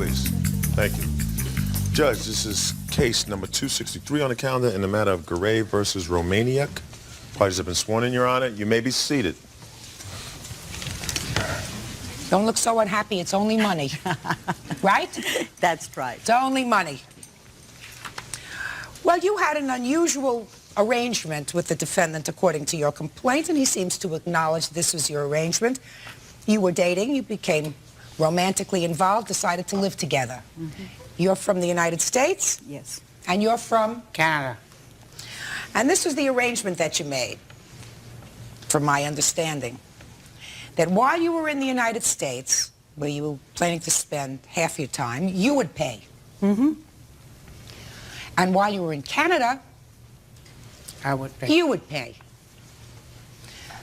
please. Thank you. Judge, this is case number 263 on the calendar in the matter of Garay versus Romaniak. Parties have been sworn in, Your Honor. You may be seated. Don't look so unhappy. It's only money. Right? That's right. It's only money. Well, you had an unusual arrangement with the defendant, according to your complaint, and he seems to acknowledge this was your arrangement. You were dating, you became romantically involved, decided to live together. Mm-hmm. You're from the United States? Yes. And you're from? Canada. And this was the arrangement that you made, from my understanding, that while you were in the United States, where you were planning to spend half your time, you would pay. Mm-hmm. And while you were in Canada, I would pay. you would pay.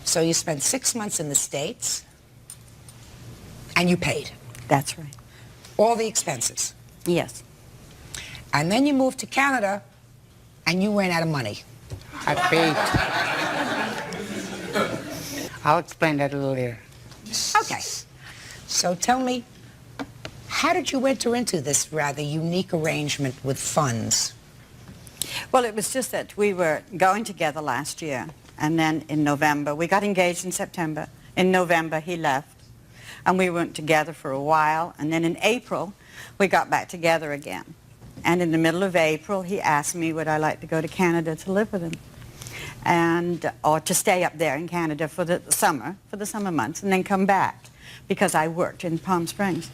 So you spent 6 months in the States, and you paid. That's right. All the expenses. Yes. And then you moved to Canada, and you ran out of money. I paid. I'll explain that a little later. Okay. So tell me, how did you enter into this rather unique arrangement with funds? Well, it was just that we were going together last year, and then in November, we got engaged in September. In November, he left, and we went together for a while, and then in April, we got back together again. And in the middle of April, he asked me would I like to go to Canada to live with him, and or to stay up there in Canada for the summer months, and then come back, because I worked in Palm Springs.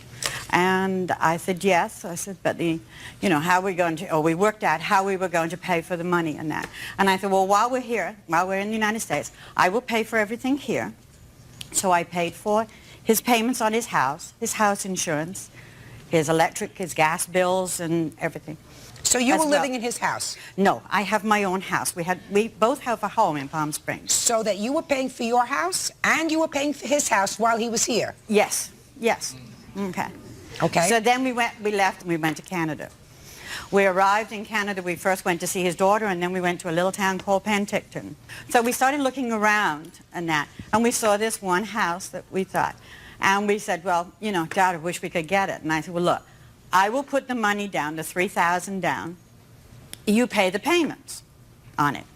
And I said yes. I said, but how are we going to, or we worked out how we were going to pay for the money and that. And I said, well, while we're here, while we're in the United States, I will pay for everything here. So I paid for his payments on his house insurance, his electric, his gas bills, and everything. So you were living in his house? No, I have my own house. We both have a home in Palm Springs. So that you were paying for your house, and you were paying for his house while he was here? Yes, yes. Okay. Okay. So then we left and we went to Canada. We arrived in Canada. We first went to see his daughter, and then we went to a little town called Penticton. So we started looking around and that, and we saw this one house that we thought. And we said, well, Dad, I wish we could get it. And I said, well, look, I will put the money down, the $3,000 down. You pay the payments on it.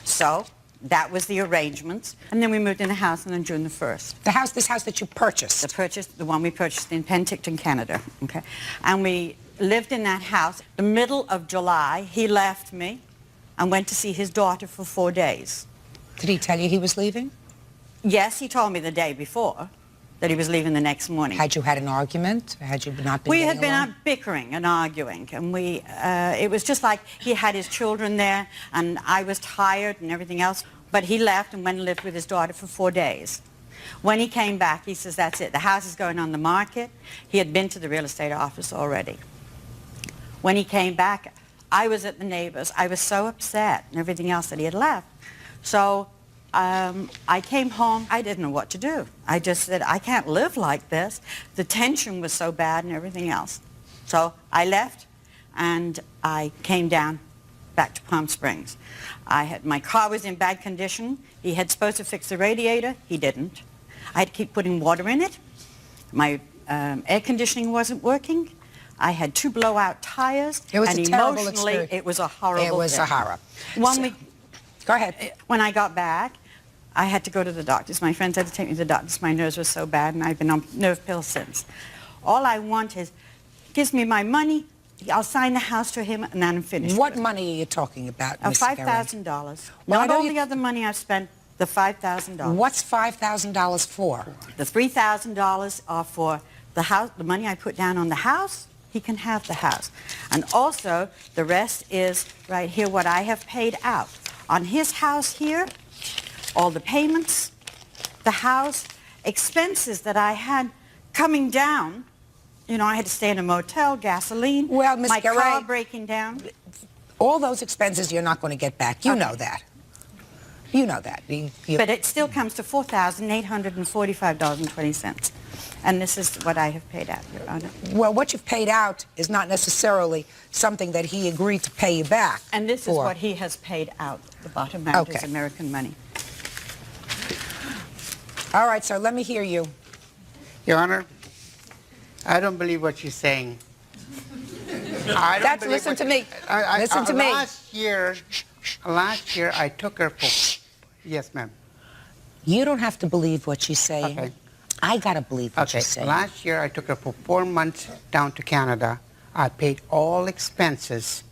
So that was the arrangements. And then we moved in the house on June the 1st. This house that you purchased? The one we purchased in Penticton, Canada. Okay. And we lived in that house. The middle of July, he left me and went to see his daughter for 4 days. Did he tell you he was leaving? Yes, he told me the day before that he was leaving the next morning. Had you had an argument? Had you not been We getting had been along? out bickering and arguing, and it was just like he had his children there, and I was tired and everything else. But he left and went and lived with his daughter for 4 days. When he came back, he says, that's it. The house is going on the market. He had been to the real estate office already. When he came back, I was at the neighbors. I was so upset and everything else that he had left. So I came home. I didn't know what to do. I just said, I can't live like this. The tension was so bad and everything else. So I left, and I came down back to Palm Springs. My car was in bad condition. He had supposed to fix the radiator. He didn't. I had to keep putting water in it. My air conditioning wasn't working. I had 2 blowout tires. It was and a terrible emotionally, experience. it was a horrible It was thing. a horror. Go ahead. When I got back, I had to go to the doctors. My friends had to take me to the doctors. My nerves were so bad, and I've been on nerve pills since. All I want is, gives me my money, I'll sign the house to him, and then I'm finished. What money are you talking about, Mr. Garay? $5,000. Well, Not all the other money I've spent, the $5,000. What's $5,000 for? The $3,000 are for the house, the money I put down on the house. He can have the house. And also, the rest is right here what I have paid out. On his house here, all the payments, the house, expenses that I had coming down. I had to stay in a motel, gasoline, well, Ms. my Garay, car breaking down. All those expenses you're not going to get back. You know that. You know that. But it still comes to $4,845.20. And this is what I have paid out, Your Honor. Well, what you've paid out is not necessarily something that he agreed to pay you back. And this is what he has paid out. The bottom amount is American money. All right, sir, let me hear you. Your Honor, I don't believe what she's saying. I don't That's, believe listen what- to me. I- Listen to me. Last year I took her for... Yes, ma'am. You don't have to believe what she's saying. Okay. I got to believe what Okay, she's saying. last year I took her for 4 months down to Canada. I paid all expenses,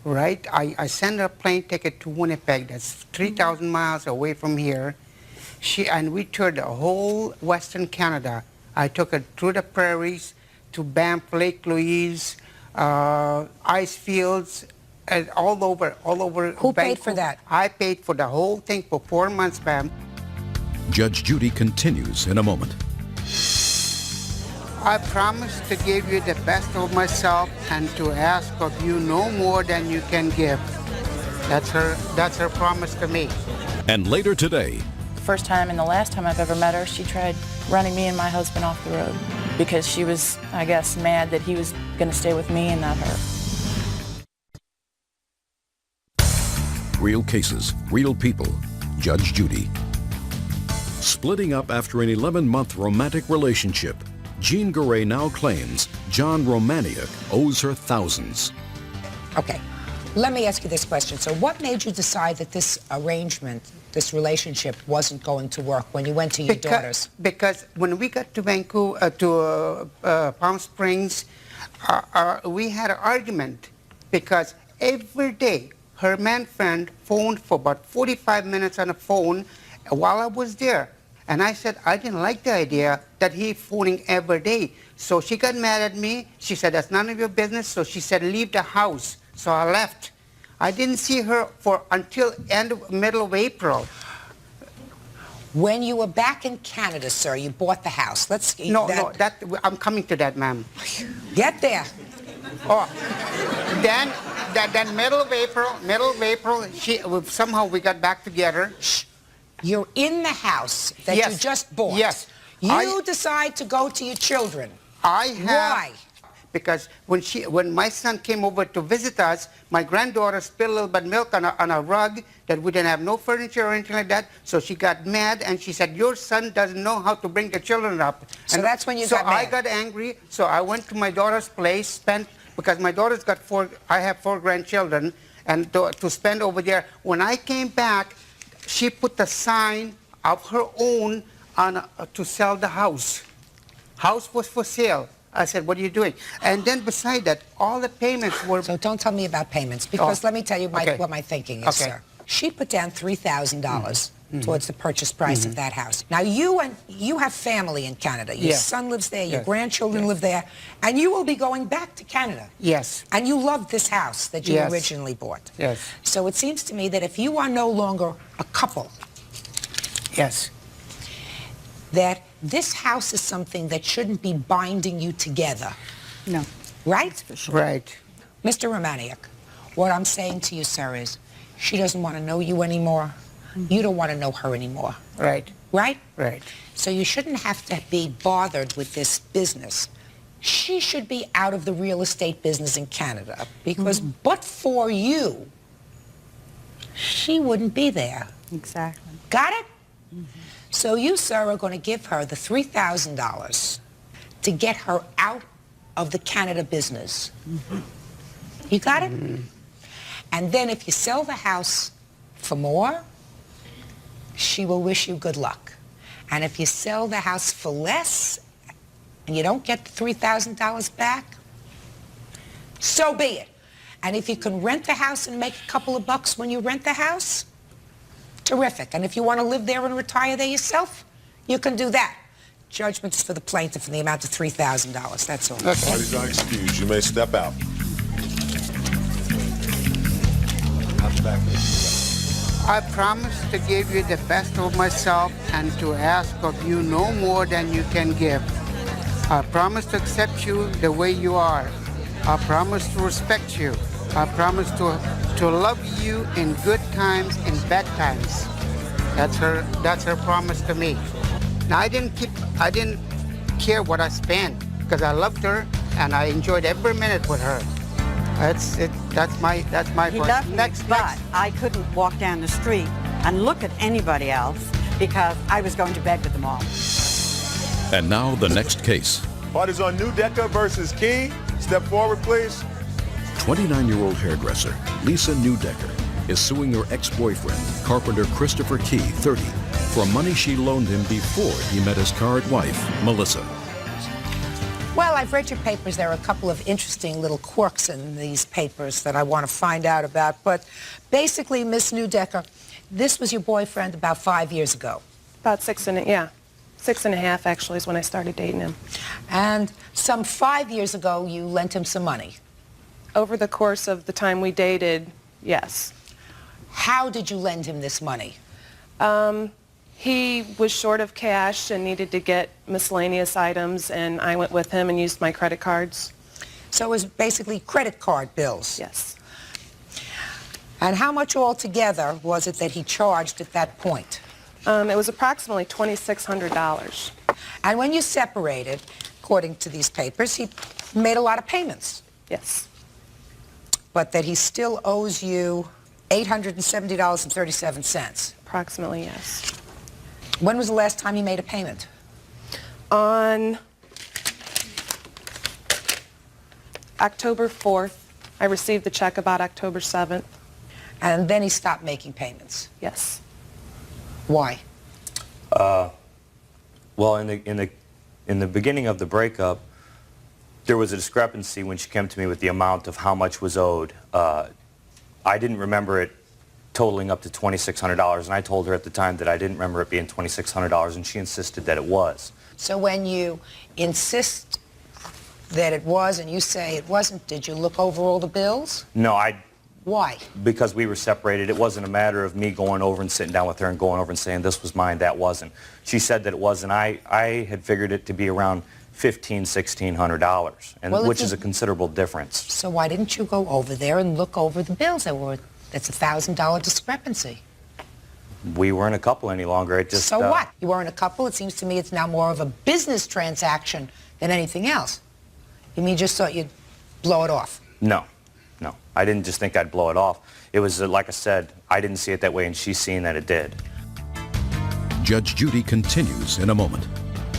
right? I sent her a plane ticket to Winnipeg. That's 3,000 miles away from here. And we toured the whole Western Canada. I took her through the prairies to Banff, Lake Louise, ice fields, and all over. Who paid for Vancouver. that? I paid for the whole thing for 4 months, ma'am. Judge Judy continues in a moment. I promise to give you the best of myself and to ask of you no more than you can give. That's her promise to me. And later today, The first time and the last time I've ever met her, she tried running me and my husband off the road because she was, I guess, mad that he was going to stay with me and not her. real cases, real people. Judge Judy. Splitting up after an 11-month romantic relationship, Jean Garay now claims John Romaniuk owes her thousands. Okay, let me ask you this question. So what made you decide that this arrangement, this relationship, wasn't going to work when you went to your daughters? Because when we got to Vancouver, Palm Springs, we had an argument because every day her man friend phoned for about 45 minutes on the phone while I was there. And I said I didn't like the idea that he phoning every day. So she got mad at me. She said, that's none of your business. So she said, leave the house. So I left. I didn't see her until middle of April. When you were back in Canada, sir, you bought the house. I'm coming to that, ma'am. Get there. Oh, then middle of April, somehow we got back together. You're in the house that Yes. you just bought. Yes. You decide to go to your children. Why? Because when my son came over to visit us, my granddaughter spilled a little bit of milk on a rug that we didn't have no furniture or anything like that. So she got mad and she said, your son doesn't know how to bring the children up. So that's when you got mad. So I got angry. So I went to my daughter's place, because my daughter's got I have 4 grandchildren, and to spend over there. When I came back, she put the sign of her own to sell the house. House was for sale. I said, what are you doing? And then beside that, all the payments were... So don't tell me about payments, because let me tell you what my thinking is, Okay. sir. She put down $3,000 towards the purchase price of that house. Now, you have family in Canada. Your Yes. son lives there, your Yes. grandchildren live there, and you will be going back to Canada. Yes. And you love this house that you Yes. originally bought. Yes. So it seems to me that if you are no longer a couple, Yes. that this house is something that shouldn't be binding you together. No. Right? Right. Mr. Romaniuk, what I'm saying to you, sir, is she doesn't want to know you anymore. You don't want to know her anymore. Right. Right? Right. So you shouldn't have to be bothered with this business. She should be out of the real estate business in Canada because but for you, she wouldn't be there. Exactly. Got it? So you, sir, are going to give her the $3,000 to get her out of the Canada business. You got it? And then if you sell the house for more, she will wish you good luck. And if you sell the house for less and you don't get the $3,000 back, so be it. And if you can rent the house and make a couple of bucks when you rent the house, terrific. And if you want to live there and retire there yourself, you can do that. Judgment is for the plaintiff in the amount of $3,000. That's all. Parties are excused. You may step out. I promise to give you the best of myself and to ask of you no more than you can give. I promise to accept you the way you are. I promise to respect you. I promise to love you in good times and bad times. That's her promise to me. Now I didn't care what I spent because I loved her and I enjoyed every minute with her. That's it. That's my He point. loved me, but I couldn't walk down the street and look at anybody else because I was going to bed with them all. And now the next case. Parties on New Decker versus Key. Step forward, please. 29-year-old hairdresser Lisa Newdecker is suing her ex-boyfriend, carpenter Christopher Key, 30, for money she loaned him before he met his current wife, Melissa. Well, I've read your papers. There are a couple of interesting little quirks in these papers that I want to find out about. But basically, Miss Newdecker, this was your boyfriend about 5 years ago. About 6.5 actually is when I started dating him. And some 5 years ago, you lent him some money. Over the course of the time we dated, yes. How did you lend him this money? He was short of cash and needed to get miscellaneous items, and I went with him and used my credit cards. So it was basically credit card bills. Yes. And how much altogether was it that he charged at that point? It was approximately $2,600. And when you separated, according to these papers, he made a lot of payments. Yes. But that he still owes you $870.37. Approximately, yes. When was the last time he made a payment? On October 4th, I received the check about October 7th. And then he stopped making payments. Yes. Why? Well, in the beginning of the breakup, there was a discrepancy when she came to me with the amount of how much was owed. I didn't remember it totaling up to $2,600, and I told her at the time that I didn't remember it being $2,600, and she insisted that it was. So when you insist that it was and you say it wasn't, did you look over all the bills? No, Why? because we were separated, it wasn't a matter of me going over and sitting down with her and going over and saying this was mine, that wasn't. She said that it was, and I had figured it to be around $1,600, and Well, which is a considerable difference. So why didn't you go over there and look over the bills? That's a $1,000 discrepancy. We weren't a couple any longer. It just So what? You weren't a couple. It seems to me it's now more of a business transaction than anything else. You mean you just thought you'd blow it off? No. I didn't just think I'd blow it off. It was, like I said, I didn't see it that way, and she's seen that it did. Judge Judy continues in a moment.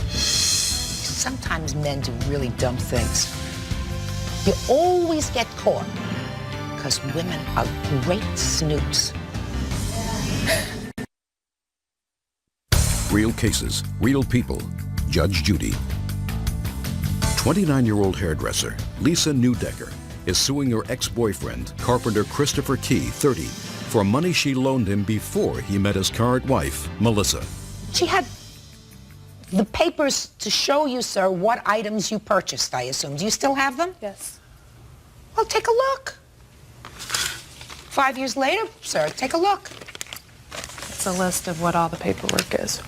Sometimes men do really dumb things. You always get caught because women are great snoops. Real cases, real people. Judge Judy. 29-year-old hairdresser Lisa Newdecker is suing her ex-boyfriend, carpenter Christopher Key, 30, for money she loaned him before he met his current wife, Melissa. She had the papers to show you, sir, what items you purchased, I assume. Do you still have them? Yes. Well, take a look. 5 years later, sir, take a look. It's a list of what all the paperwork is.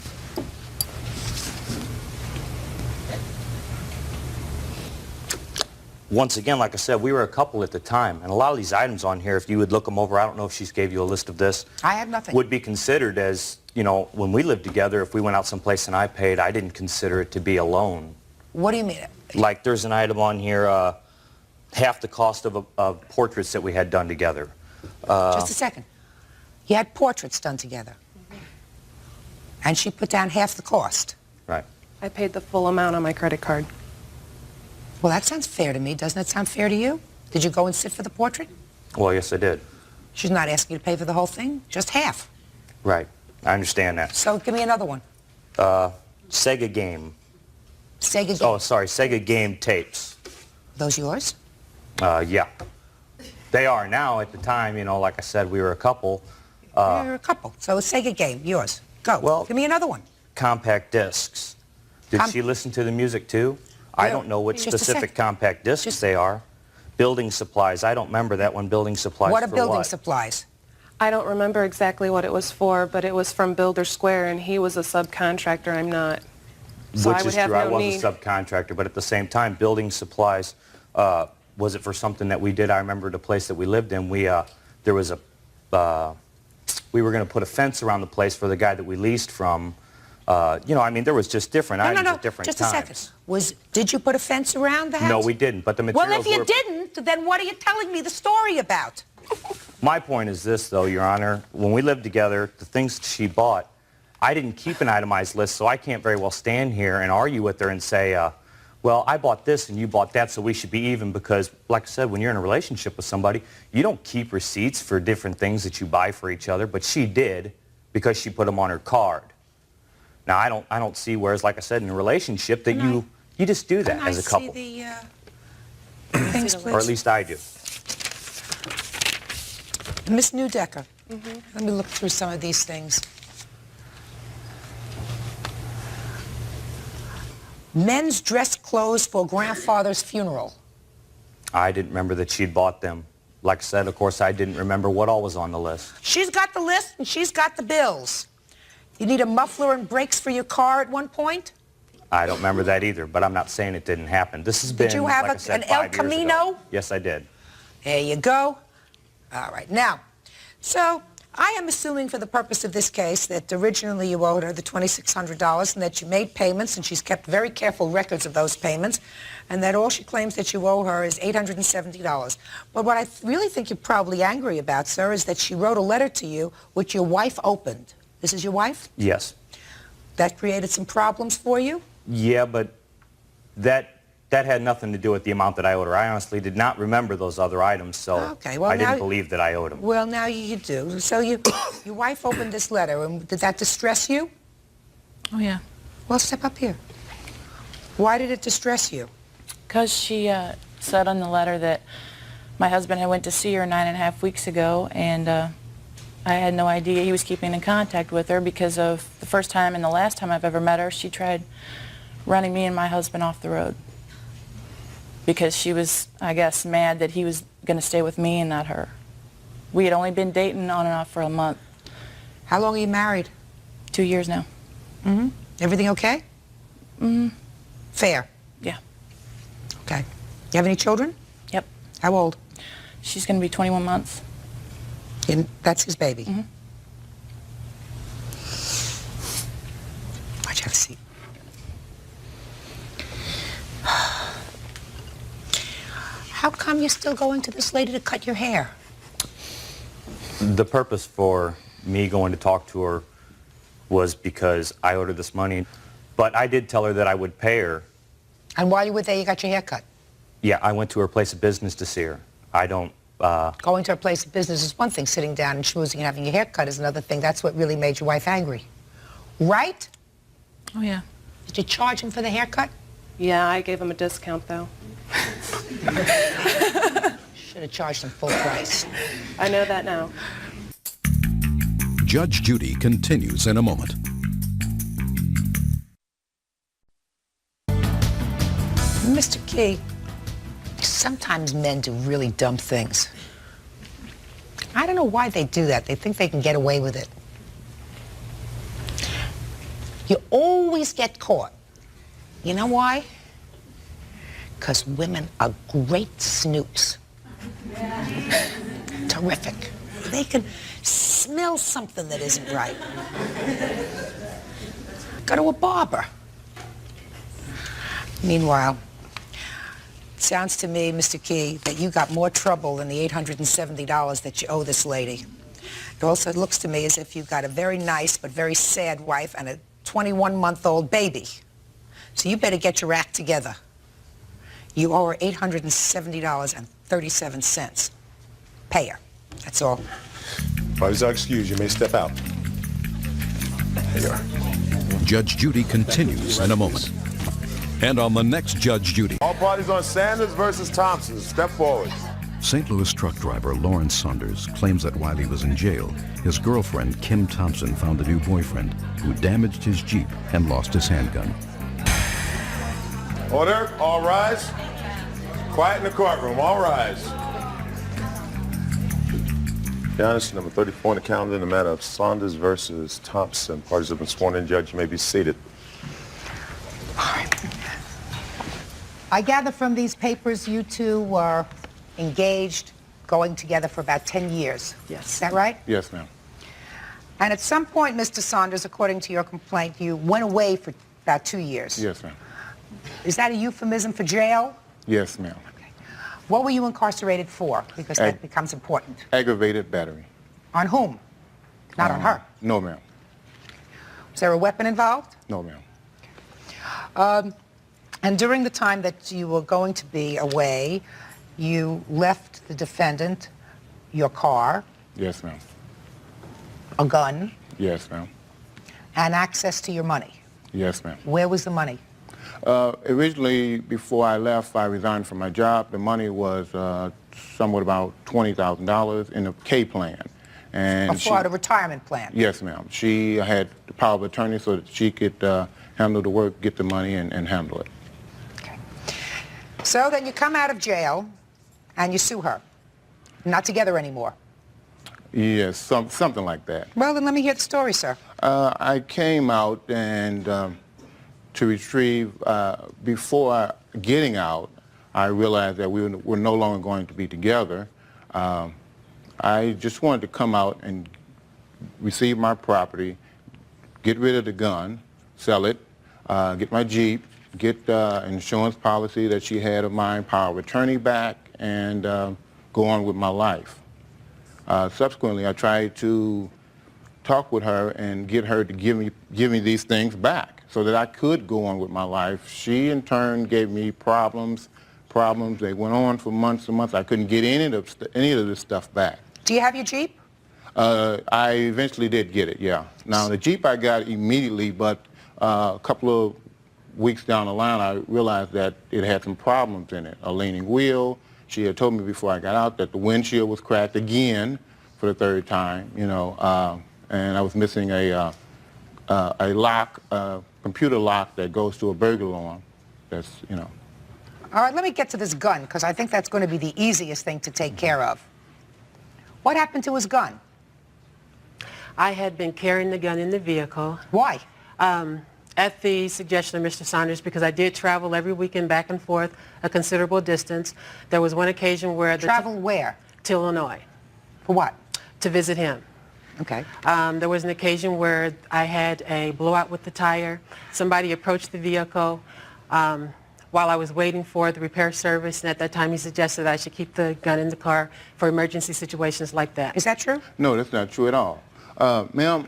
Once again, like I said, we were a couple at the time, and a lot of these items on here, if you would look them over, I don't know if she's gave you a list of this. I have nothing. Would be considered as, you know, when we lived together, if we went out someplace and I paid, I didn't consider it to be a loan. What do you mean? Like there's an item on here, half the cost of portraits that we had done together. Just a second. You had portraits done together. And she put down half the cost. Right. I paid the full amount on my credit card. Well, that sounds fair to me. Doesn't that sound fair to you? Did you go and sit for the portrait? Well, yes, I did. She's not asking you to pay for the whole thing, just half. Right. I understand that. So give me another one. Sega game. Sega game. Oh, sorry, Sega game tapes. Those yours? Yeah. They are now. At the time, you know, like I said, we were a couple. You're a couple. So a Sega game, yours. Go. Well, give me another one. Compact discs. Did she listen to the music too? I don't know which Just a specific sec. compact discs they are. Building supplies. I don't remember that one. Building supplies What are for building what? supplies? I don't remember exactly what it was for, but it was from Builder Square, and he was a subcontractor. I'm not. So Which I would is have true. I no was need. a subcontractor, but at the same time, building supplies. Was it for something that we did? I remember the place that we lived in. We there was a. We were going to put a fence around the place for the guy that we leased from. You know, I mean, there was just different items at different just times. a second. Did you put a fence around the house? No, we didn't. But the Well, materials if you were. didn't, then what are you telling me the story about? My point is this, though, Your Honor. When we lived together, the things she bought, I didn't keep an itemized list, so I can't very well stand here and argue with her and say, well, I bought this and you bought that, so we should be even, because, like I said, when you're in a relationship with somebody, you don't keep receipts for different things that you buy for each other, but she did because she put them on her card. Now, I don't see, whereas, like I said, in a relationship, that you just do that as a couple. Can I see the things, please? Or at least I do. Miss Newdecker, let me look through some of these things. Men's dress clothes for grandfather's funeral. I didn't remember that she'd bought them. Like I said, of course, I didn't remember what all was on the list. She's got the list and she's got the bills. You need a muffler and brakes for your car at one point? I don't remember that either, but I'm not saying it didn't happen. This has been, Did you have like I said, an El 5 years ago. Camino? Yes, I did. There you go. All right. Now, so I am assuming for the purpose of this case that originally you owed her the $2,600 and that you made payments and she's kept very careful records of those payments and that all she claims that you owe her is $870. But what I really think you're probably angry about, sir, is that she wrote a letter to you which your wife opened. This is your wife? Yes. That created some problems for you? Yeah, but that had nothing to do with the amount that I owed her. I honestly did not remember those other items, so Okay, well, I didn't now- believe that I owed them. Well, now you do. So your wife opened this letter, and did that distress you? Oh, yeah. Well, step up here. Why did it distress you? Because she said on the letter that my husband had went to see her 9.5 weeks ago, and I had no idea he was keeping in contact with her because of the first time and the last time I've ever met her, she tried running me and my husband off the road because she was, I guess, mad that he was going to stay with me and not her. We had only been dating on and off for a month. How long are you married? 2 years now. Mm-hmm. Everything okay? Mm-hmm. Fair? Yeah. Okay. You have any children? Yep. How old? She's going to be 21 months. And that's his baby? Mm-hmm. Why'd you have a seat? How come you're still going to this lady to cut your hair? The purpose for me going to talk to her was because I owed her this money, but I did tell her that I would pay her. And while you were there, you got your hair cut? Yeah, I went to her place of business to see her. I don't... Going to a place of business is one thing. Sitting down and schmoozing and having your hair cut is another thing. That's what really made your wife angry. Right? Oh, yeah. Did you charge him for the haircut? Yeah, I gave him a discount, though. Should have charged him full price. I know that now. Judge Judy continues in a moment. Mr. Key, sometimes men do really dumb things. I don't know why they do that. They think they can get away with it. You always get caught. You know why? Because women are great snoops. Terrific. They can smell something that isn't right. Go to a barber. Meanwhile, it sounds to me, Mr. Key, that you got more trouble than the $870 that you owe this lady. It also looks to me as if you've got a very nice but very sad wife and a 21-month-old baby. So you better get your act together. You owe her $870.37. Pay her. That's all. Parties are excused. You may step out. There you are. Judge Judy continues in a moment. And on the next Judge Judy, All parties on Sanders versus Thompson. Step forward. St. Louis truck driver Lawrence Saunders claims that while he was in jail, his girlfriend Kim Thompson found a new boyfriend who damaged his Jeep and lost his handgun. Order. All rise. Quiet in the courtroom. All rise. Your Honor, number 34 on the calendar in the matter of Saunders versus Thompson. Parties have been sworn in. Judge, you may be seated. All right. I gather from these papers you two were engaged, going together for about 10 years. Yes. Is that right? Yes, ma'am. And at some point, Mr. Saunders, according to your complaint, you went away for about 2 years. Yes, ma'am. Is that a euphemism for jail? Yes, ma'am. What were you incarcerated for? Because that becomes important. Aggravated battery. On whom? Not on her. No, ma'am. Was there a weapon involved? No, ma'am. And during the time that you were going to be away, you left the defendant your car, Yes, ma'am. a gun, Yes, ma'am. and access to your money. Yes, ma'am. Where was the money? Originally, before I left, I resigned from my job. The money was somewhat about $20,000 in a K plan. And Before a retirement plan. Yes, ma'am. She had the power of attorney so that she could handle the work, get the money, and handle it. Okay. So then you come out of jail and you sue her. Not together anymore. Yes, something like that. Well, then let me hear the story, sir. I came out and to retrieve, before getting out, I realized that we were no longer going to be together. I just wanted to come out and receive my property, get rid of the gun, sell it, get my Jeep, get insurance policy that she had of mine, power of attorney back, and go on with my life. Subsequently, I tried to talk with her and get her to give me these things back so that I could go on with my life. She, in turn, gave me problems. They went on for months and months. I couldn't get any of this stuff back. Do you have your Jeep? I eventually did get it, yeah. Now, the Jeep I got immediately, but a couple of weeks down the line, I realized that it had some problems in it. A leaning wheel. She had told me before I got out that the windshield was cracked again for the third time, you know, and I was missing a lock, computer lock that goes to a burglar alarm. That's, you know. All right, let me get to this gun, because I think that's going to be the easiest thing to take care of. What happened to his gun? I had been carrying the gun in the vehicle. Why? At the suggestion of Mr. Saunders, because I did travel every weekend back and forth a considerable distance. There was one occasion where... Travel where? To Illinois. For what? To visit him. Okay. There was an occasion where I had a blowout with the tire. Somebody approached the vehicle while I was waiting for the repair service, and at that time he suggested I should keep the gun in the car for emergency situations like that. Is that true? No, that's not true at all. Ma'am,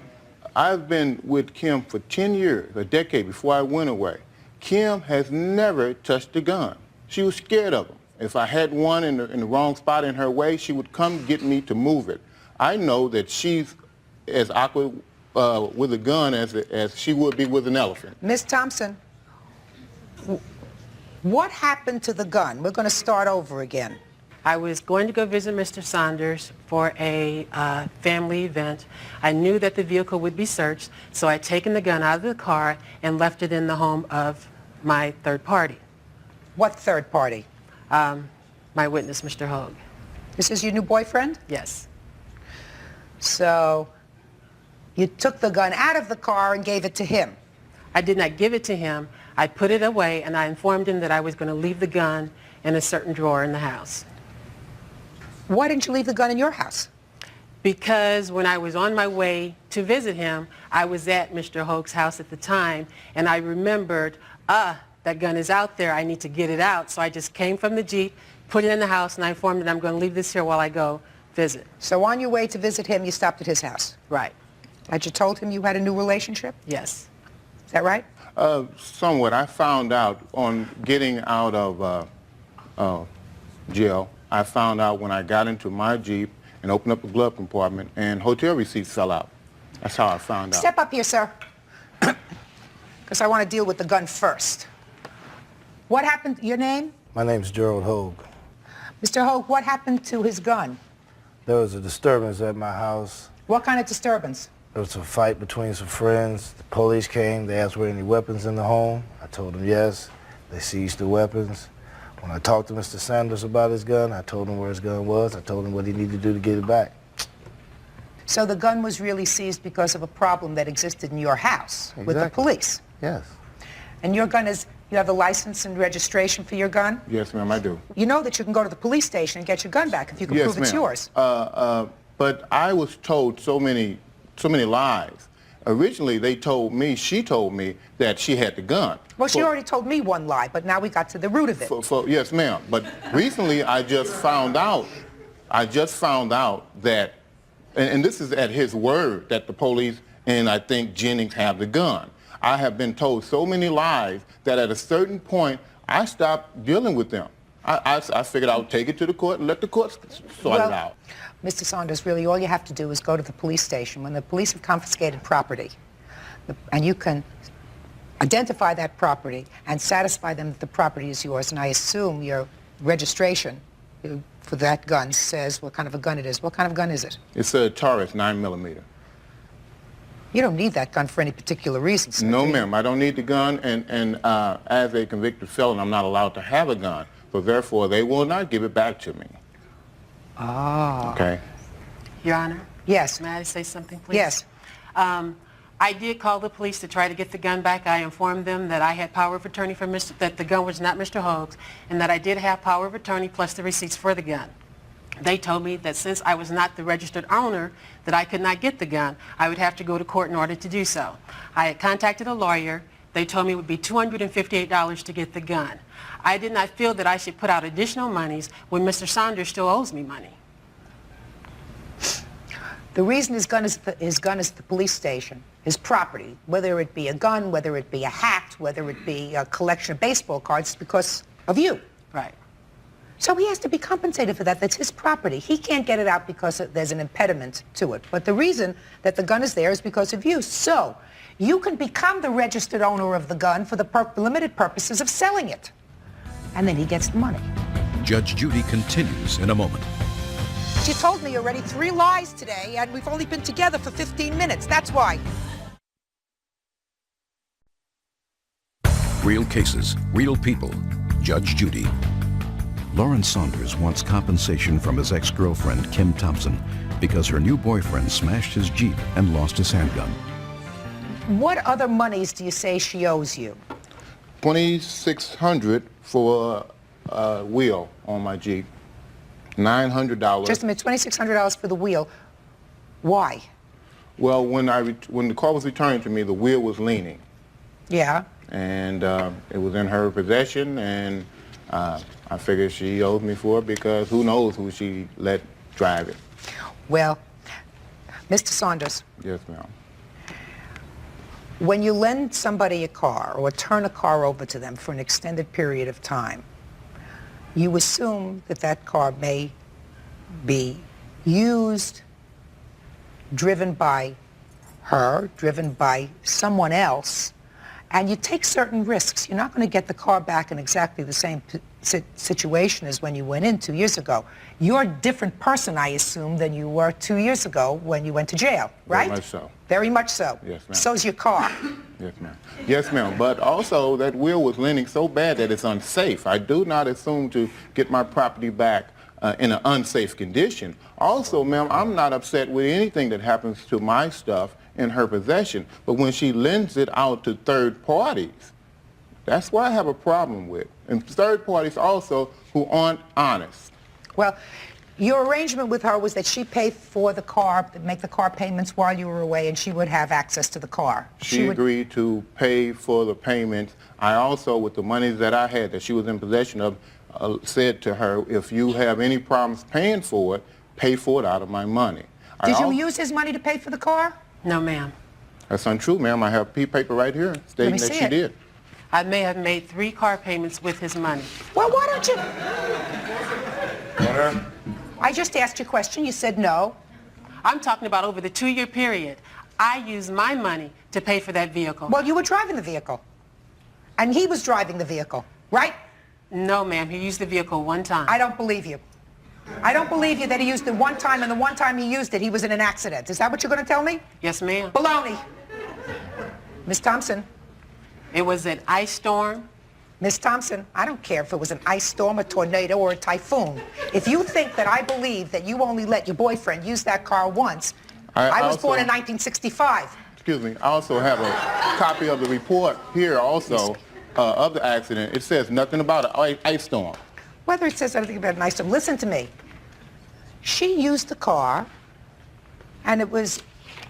I've been with Kim for 10 years, a decade before I went away. Kim has never touched a gun. She was scared of them. If I had one in the wrong spot in her way, she would come get me to move it. I know that she's as awkward with a gun as she would be with an elephant. Miss Thompson, what happened to the gun? We're going to start over again. I was going to go visit Mr. Saunders for a family event. I knew that the vehicle would be searched, so I'd taken the gun out of the car and left it in the home of my third party. What third party? My witness, Mr. Hogue. This is your new boyfriend? Yes. So you took the gun out of the car and gave it to him? I did not give it to him. I put it away, and I informed him that I was going to leave the gun in a certain drawer in the house. Why didn't you leave the gun in your house? Because when I was on my way to visit him, I was at Mr. Hogue's house at the time, and I remembered, that gun is out there, I need to get it out. So I just came from the Jeep, put it in the house, and I informed him I'm going to leave this here while I go visit. So on your way to visit him, you stopped at his house? Right. Had you told him you had a new relationship? Yes. Is that right? Somewhat. I found out on getting out of jail, I found out when I got into my Jeep and opened up the glove compartment and hotel receipts fell out. That's how I found out. Step up here, sir. Because I want to deal with the gun first. What happened? Your name? My name's Gerald Hogue. Mr. Hogue, what happened to his gun? There was a disturbance at my house. What kind of disturbance? There was a fight between some friends. The police came. They asked were there any weapons in the home. I told them yes. They seized the weapons. When I talked to Mr. Sanders about his gun, I told him where his gun was. I told him what he needed to do to get it back. So the gun was really seized because of a problem that existed in your house with the police? Yes. And your gun is, you have the license and registration for your gun? Yes, ma'am, I do. You know that you can go to the police station and get your gun back if you can prove it's yours. But I was told so many lies. Originally, she told me that she had the gun. Well, she already told me one lie, but now we got to the root of it. Yes, ma'am. But recently, I just found out that, and this is at his word, that the police and I think Jennings have the gun. I have been told so many lies that at a certain point, I stopped dealing with them. I figured I would take it to the court and let the court sort it out. Mr. Saunders, really all you have to do is go to the police station. When the police have confiscated property, and you can identify that property and satisfy them that the property is yours, and I assume your registration for that gun says what kind of a gun it is. What kind of gun is it? It's a Taurus 9mm. You don't need that gun for any particular reason, sir. No, ma'am. I don't need the gun, and as a convicted felon, I'm not allowed to have a gun. So therefore, they will not give it back to me. Ah. Okay. Your Honor? Yes. May I say something, please? Yes. I did call the police to try to get the gun back. I informed them that I had power of attorney for that the gun was not Mr. Hogue's, and that I did have power of attorney plus the receipts for the gun. They told me that since I was not the registered owner, that I could not get the gun. I would have to go to court in order to do so. I had contacted a lawyer. They told me it would be $258 to get the gun. I did not feel that I should put out additional monies when Mr. Saunders still owes me money. The reason his gun is the police station, his property, whether it be a gun, whether it be a hat, whether it be a collection of baseball cards, is because of you. Right. So he has to be compensated for that. That's his property. He can't get it out because there's an impediment to it. But the reason that the gun is there is because of you. So you can become the registered owner of the gun for the limited purposes of selling it. And then he gets the money. Judge Judy continues in a moment. She told me already 3 lies today, and we've only been together for 15 minutes. That's why. Real cases, real people. Judge Judy. Lawrence Saunders wants compensation from his ex-girlfriend, Kim Thompson, because her new boyfriend smashed his Jeep and lost his handgun. What other monies do you say she owes you? $2,600 for a wheel on my Jeep. $900. Just a minute, $2,600 for the wheel. Why? Well, when the car was returned to me, the wheel was leaning. Yeah. And it was in her possession, and I figured she owed me for it because who knows who she let drive it. Well, Mr. Saunders. Yes, ma'am. When you lend somebody a car or turn a car over to them for an extended period of time, you assume that that car may be used, driven by her, driven by someone else, and you take certain risks. You're not going to get the car back in exactly the same situation as when you went in 2 years ago. You're a different person, I assume, than you were 2 years ago when you went to jail, right? Very much so. Very much so. Yes, ma'am. So's your car. Yes, ma'am. Yes, ma'am. But also, that wheel was leaning so bad that it's unsafe. I do not assume to get my property back in an unsafe condition. Also, ma'am, I'm not upset with anything that happens to my stuff in her possession. But when she lends it out to third parties, that's what I have a problem with. And third parties also who aren't honest. Well, your arrangement with her was that she paid for the car, make the car payments while you were away, and she would have access to the car. She agreed to pay for the payments. I also, with the money that I had that she was in possession of, said to her, if you have any problems paying for it, pay for it out of my money. Did you use his money to pay for the car? No, ma'am. That's untrue, ma'am. I have paper right here stating that she did. I may have made 3 car payments with his money. Well, why don't you... I just asked you a question. You said no. I'm talking about over the 2-year period. I used my money to pay for that vehicle. Well, you were driving the vehicle. And he was driving the vehicle, right? No, ma'am. He used the vehicle one time. I don't believe you. I don't believe you that he used it one time, and the one time he used it, he was in an accident. Is that what you're going to tell me? Yes, ma'am. Baloney. Miss Thompson. It was an ice storm. Miss Thompson, I don't care if it was an ice storm, a tornado, or a typhoon. If you think that I believe that you only let your boyfriend use that car once, I was born in 1965. Excuse me. I also have a copy of the report here also of the accident. It says nothing about an ice storm. Whether it says anything about an ice storm, listen to me. She used the car, and it was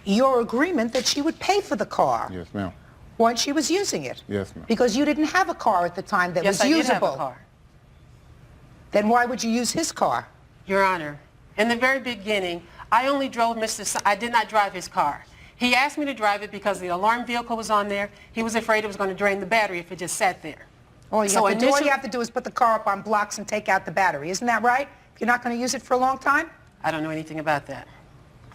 your agreement that she would pay for the car. Yes, ma'am. Once she was using it. Yes, ma'am. Because you didn't have a car at the time that was I usable. did have a car. Then why would you use his car? Your Honor, in the very beginning, I only drove I did not drive his car. He asked me to drive it because the alarm vehicle was on there. He was afraid it was going to drain the battery if it just sat there. All you have to do is put the car up on blocks and take out the battery. Isn't that right? If you're not going to use it for a long time? I don't know anything about that.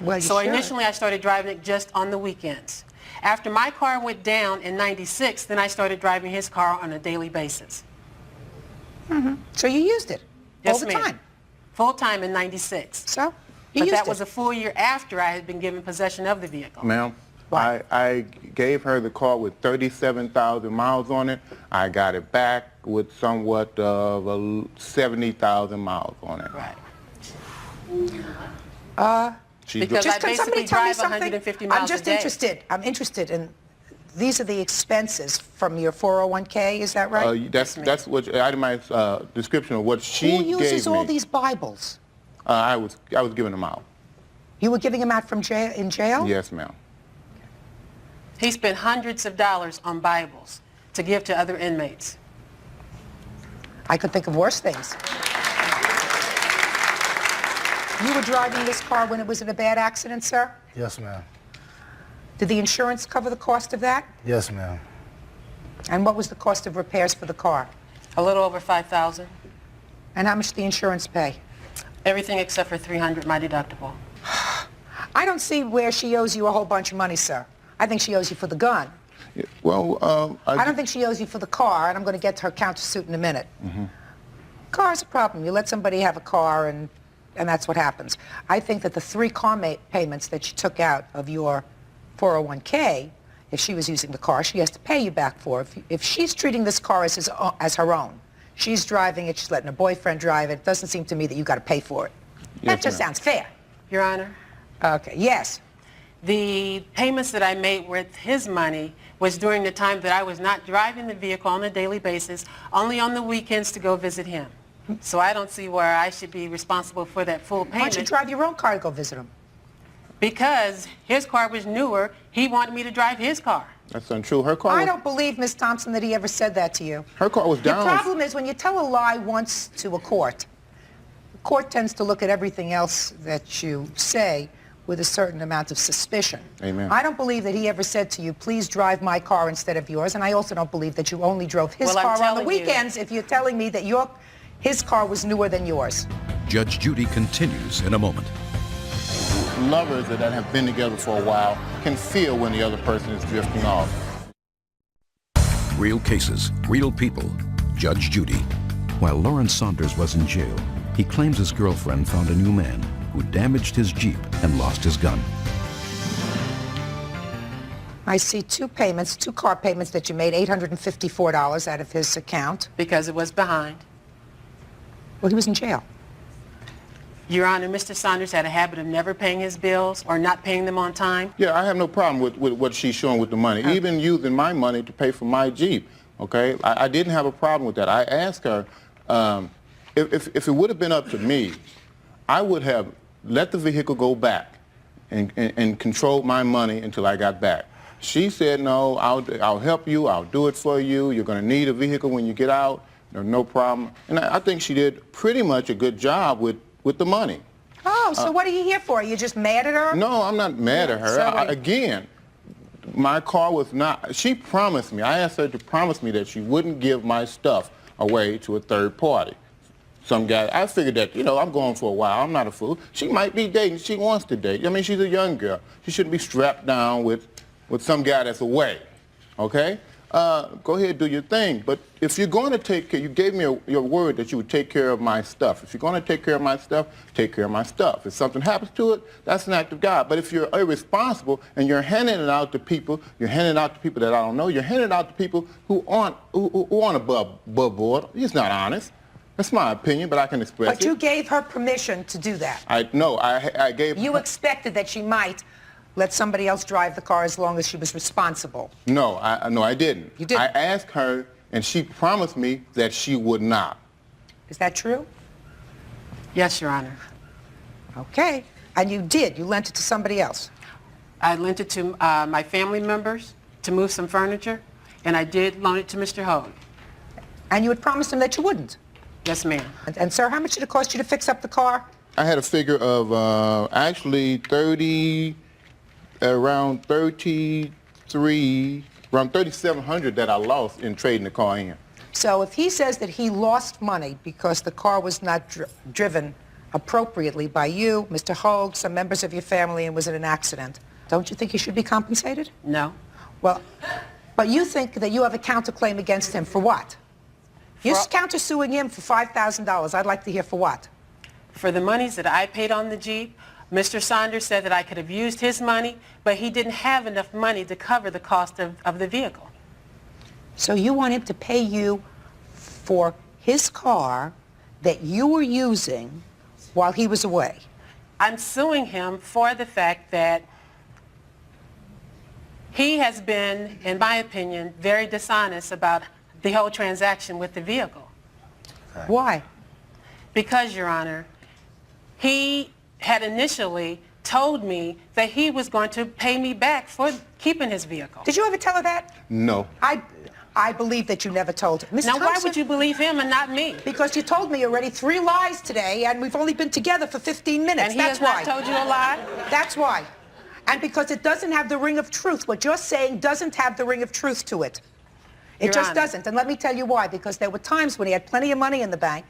Well, you So should. initially I started driving it just on the weekends. After my car went down in '96, then I started driving his car on a daily basis. So you used it all Yes, the ma'am. time. Full time in '96. So you But used that it. was a full year after I had been given possession of the vehicle. Ma'am, I gave her the car with 37,000 miles on it. I got it back with somewhat of 70,000 miles on it. Right. She Because Just I can somebody basically tell me drive something? 150 miles I'm a just day. interested. I'm interested in. These are the expenses from your 401k. Is that right? that's what itemized description of what she Who gave uses me. all these Bibles? I was giving them out. You were giving them out from jail in jail? Yes, ma'am. He spent hundreds of dollars on Bibles to give to other inmates. I could think of worse things. You were driving this car when it was in a bad accident, sir? Yes, ma'am. Did the insurance cover the cost of that? Yes, ma'am. And what was the cost of repairs for the car? A little over $5,000. And how much did the insurance pay? Everything except for $300, my deductible. I don't see where she owes you a whole bunch of money, sir. I think she owes you for the gun. Well, I don't think she owes you for the car, and I'm going to get to her countersuit in a minute. Car's a problem. You let somebody have a car, and that's what happens. I think that the 3 car payments that you took out of your 401k, if she was using the car, she has to pay you back for. If she's treating this car as her own, she's driving it, she's letting her boyfriend drive it, it doesn't seem to me that you got to pay for it. That just sounds fair. Your Honor, Okay, yes. the payments that I made with his money was during the time that I was not driving the vehicle on a daily basis, only on the weekends to go visit him. So I don't see where I should be responsible for that full Why don't you payment. drive your own car to go visit him? Because his car was newer, he wanted me to drive his car. that's untrue. Her car I was, don't believe, Miss Thompson, that he ever said that to you. her car was The down. problem is when you tell a lie once to a court, the court tends to look at everything else that you say with a certain amount of suspicion. Amen. I don't believe that he ever said to you, please drive my car instead of yours, and I also don't believe that you only drove his Well, I'm car on the telling you. weekends if you're telling me that his car was newer than yours. Judge Judy continues in a moment. Lovers that have been together for a while can feel when the other person is drifting off. Real cases, real people. Judge Judy. While Lawrence Saunders was in jail, he claims his girlfriend found a new man who damaged his Jeep and lost his gun. I see 2 car payments that you made, $854 out of his account. Because it was behind. Well, he was in jail. Your Honor, Mr. Saunders had a habit of never paying his bills or not paying them on time. Yeah, I have no problem with what she's showing with the money, even using my money to pay for my Jeep, okay? I didn't have a problem with that. I asked her, if it would have been up to me, I would have let the vehicle go back and controlled my money until I got back. She said, no, I'll help you, I'll do it for you, you're going to need a vehicle when you get out, no problem. And I think she did pretty much a good job with the money. Oh, so what are you here for? Are you just mad at her? No, I'm not mad at her. So Again, my car was not, she promised me, I asked her to promise me that she wouldn't give my stuff away to a third party. Some guy, I figured that, I'm going for a while, I'm not a fool. She might be dating, she wants to date. I mean, she's a young girl. She shouldn't be strapped down with some guy that's away, okay? Go ahead, do your thing. But if you're going to take care, you gave me your word that you would take care of my stuff. If you're going to take care of my stuff, take care of my stuff. If something happens to it, that's an act of God. But if you're irresponsible and you're handing it out to people, you're handing it out to people that I don't know, you're handing it out to people who aren't above board, it's not honest. That's my opinion, but I can express it. But you gave her permission to do that. I gave You expected that she might let somebody else drive the car as long as she was responsible. No, I didn't. You didn't? I asked her, and she promised me that she would not. Is that true? Yes, Your Honor. Okay. And you did. You lent it to somebody else. I lent it to my family members to move some furniture, and I did loan it to Mr. Hogue. And you had promised him that you wouldn't. Yes, ma'am. And sir, how much did it cost you to fix up the car? I had a figure of actually Around 3,700 that I lost in trading the car in. So if he says that he lost money because the car was not driven appropriately by you, Mr. Hogue, some members of your family, and was in an accident, don't you think he should be compensated? No. Well, but you think that you have a counterclaim against him for what? You're countersuing him for $5,000. I'd like to hear for what? For the monies that I paid on the Jeep, Mr. Saunders said that I could have used his money, but he didn't have enough money to cover the cost of the vehicle. So you want him to pay you for his car that you were using while he was away? I'm suing him for the fact that he has been, in my opinion, very dishonest about the whole transaction with the vehicle. Why? Because, Your Honor, he had initially told me that he was going to pay me back for keeping his vehicle. Did you ever tell her that? No. I believe that you never told her. Ms. Now, Thompson, why would you believe him and not me? Because you told me already 3 lies today, and we've only been together for 15 minutes. And he That's has why. not told you a lie? That's why. And because it doesn't have the ring of truth. What you're saying doesn't have the ring of truth to it. It Your just Honor. doesn't. And let me tell you why. Because there were times when he had plenty of money in the bank,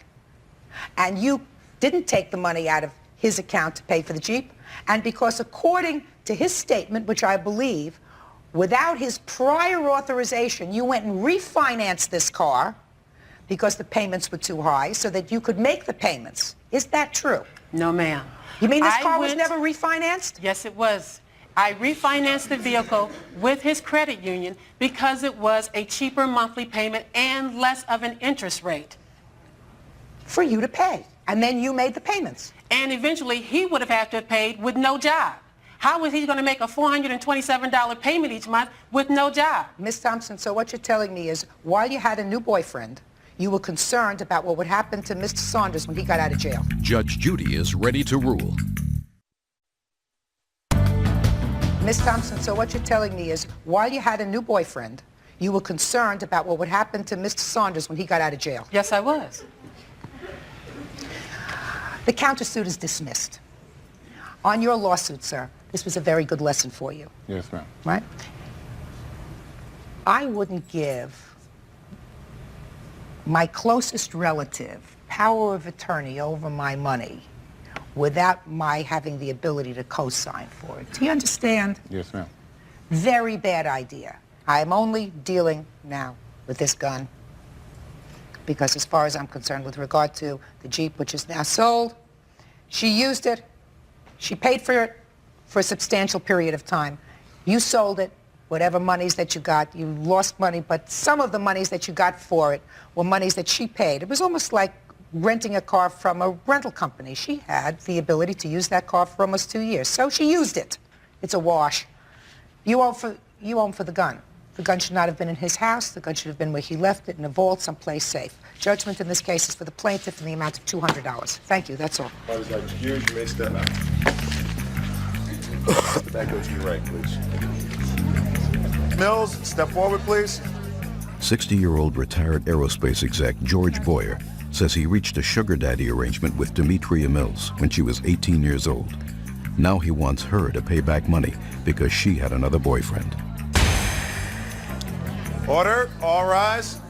and you didn't take the money out of his account to pay for the Jeep. And because according to his statement, which I believe, without his prior authorization, you went and refinanced this car because the payments were too high so that you could make the payments. Is that true? No, ma'am. You mean this I car was went- never refinanced? Yes, it was. I refinanced the vehicle with his credit union because it was a cheaper monthly payment and less of an interest rate. For you to pay. And then you made the payments. And eventually, he would have had to have paid with no job. How was he going to make a $427 payment each month with no job? Ms. Thompson, so what you're telling me is while you had a new boyfriend, you were concerned about what would happen to Mr. Saunders when he got out of jail. Judge Judy is ready to rule. Ms. Thompson, so what you're telling me is while you had a new boyfriend, you were concerned about what would happen to Mr. Saunders when he got out of jail. Yes, I was. The countersuit is dismissed. On your lawsuit, sir, this was a very good lesson for you, Yes, ma'am. right? I wouldn't give my closest relative power of attorney over my money without my having the ability to co-sign for it. Do you understand? Yes, ma'am. Very bad idea. I am only dealing now with this gun because as far as I'm concerned with regard to the Jeep, which is now sold, she used it, she paid for it for a substantial period of time. You sold it, whatever monies that you got, you lost money, but some of the monies that you got for it were monies that she paid. It was almost like renting a car from a rental company. She had the ability to use that car for almost 2 years, so she used it. It's a wash. You owe for the gun. The gun should not have been in his house. The gun should have been where he left it, in a vault, someplace safe. Judgment in this case is for the plaintiff in the amount of $200. Thank you. That's all. Parties are excused. You may step out. Mr. Back, go to your right, please. Mills, step forward, please. 60-year-old retired aerospace exec George Boyer says he reached a sugar daddy arrangement with Demetria Mills when she was 18 years old. Now he wants her to pay back money because she had another boyfriend. Order. All rise.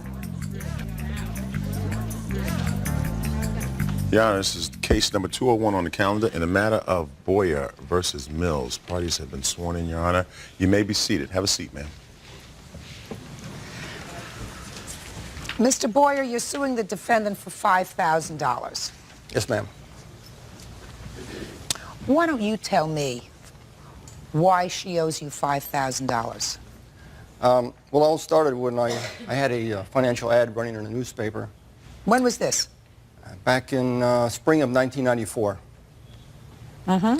Your Honor, this is case number 201 on the calendar in the matter of Boyer versus Mills. Parties have been sworn in, Your Honor. You may be seated. Have a seat, ma'am. Mr. Boyer, you're suing the defendant for $5,000. Yes, ma'am. Why don't you tell me why she owes you $5,000? Well, it all started when I had a financial ad running in the newspaper When was this? back in spring of 1994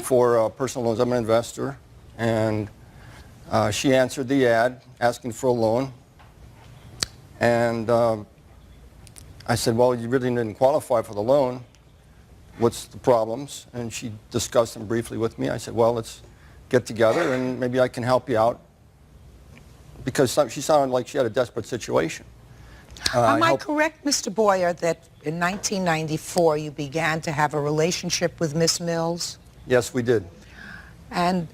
for personal loans. I'm an investor, and she answered the ad asking for a loan. And I said, well, you really didn't qualify for the loan. What's the problems? And she discussed them briefly with me. I said, well, let's get together and maybe I can help you out. Because she sounded like she had a desperate situation. Am I correct, Mr. Boyer, that in 1994 you began to have a relationship with Miss Mills? Yes, we did. And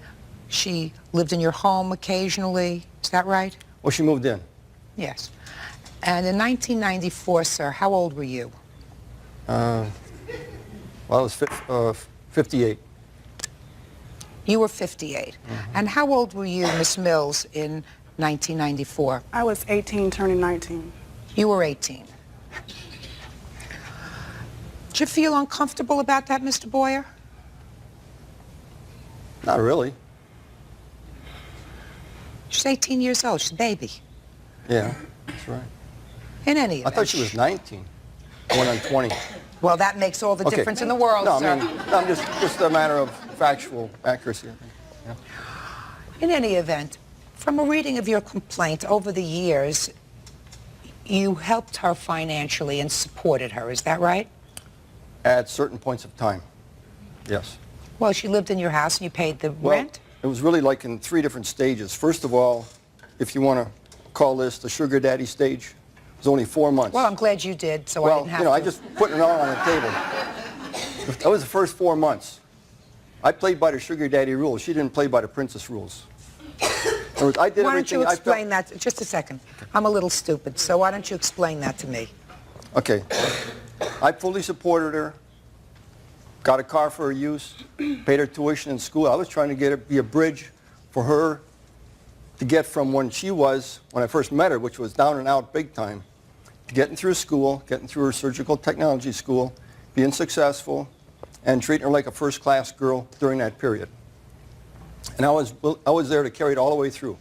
She lived in your home occasionally. Is that right? Well, she moved in. Yes. And in 1994, sir, how old were you? Well, I was 58. You were 58. And how old were you, Miss Mills, in 1994? I was 18, turning 19. You were 18. Did you feel uncomfortable about that, Mr. Boyer? Not really. She's 18 years old. She's a baby. Yeah, that's right. In any I event. thought she was 19, going on 20. Well, that makes all the Okay. difference in the world, No, sir. I mean, no, just a matter of factual accuracy, I think. Yeah. In any event, from a reading of your complaint over the years, you helped her financially and supported her. Is that right? At certain points of time, yes. Well, she lived in your house and you paid the Well, rent? it was really like in 3 different stages. First of all, if you want to call this the sugar daddy stage, it was only 4 months. Well, I'm glad you did, so I Well, didn't have you know, to. I just put it all on the table. That was the first 4 months. I played by the sugar daddy rules. She didn't play by the princess rules. In other words, I did Why don't everything you I felt. explain that? Just a second. I'm a little stupid, so why don't you explain that to me? Okay. I fully supported her, got a car for her use, paid her tuition in school. I was trying to get it be a bridge for her to get from when she was, when I first met her, which was down and out big time, to getting through school, getting through her surgical technology school, being successful, and treating her like a first-class girl during that period. And I was there to carry it all the way through.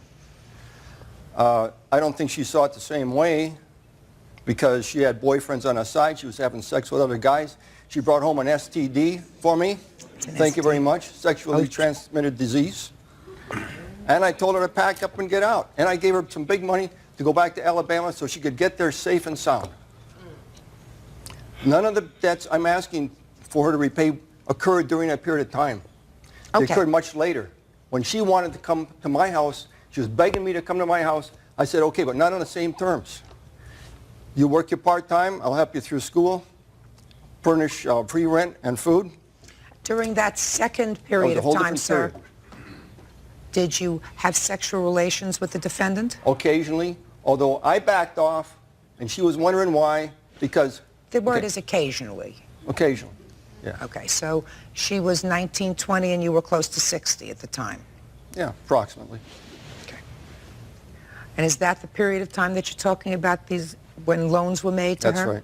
I don't think she saw it the same way because she had boyfriends on her side. She was having sex with other guys. She brought home an STD for me. Thank you very much. Sexually transmitted disease. And I told her to pack up and get out. And I gave her some big money to go back to Alabama so she could get there safe and sound. None of the debts I'm asking for her to repay occurred during that period of time. They occurred much later. When she wanted to come to my house, she was begging me to come to my house. I said, okay, but not on the same terms. You work your part-time, I'll help you through school, furnish free rent and food. During that second period of time, sir, did you have sexual relations with the defendant? Occasionally, although I backed off, and she was wondering why, because... The word is occasionally. Occasionally, yeah. Okay, so she was 19, 20, and you were close to 60 at the time. Yeah, approximately. Okay. And is that the period of time that you're talking about, these when loans were made to her? That's right.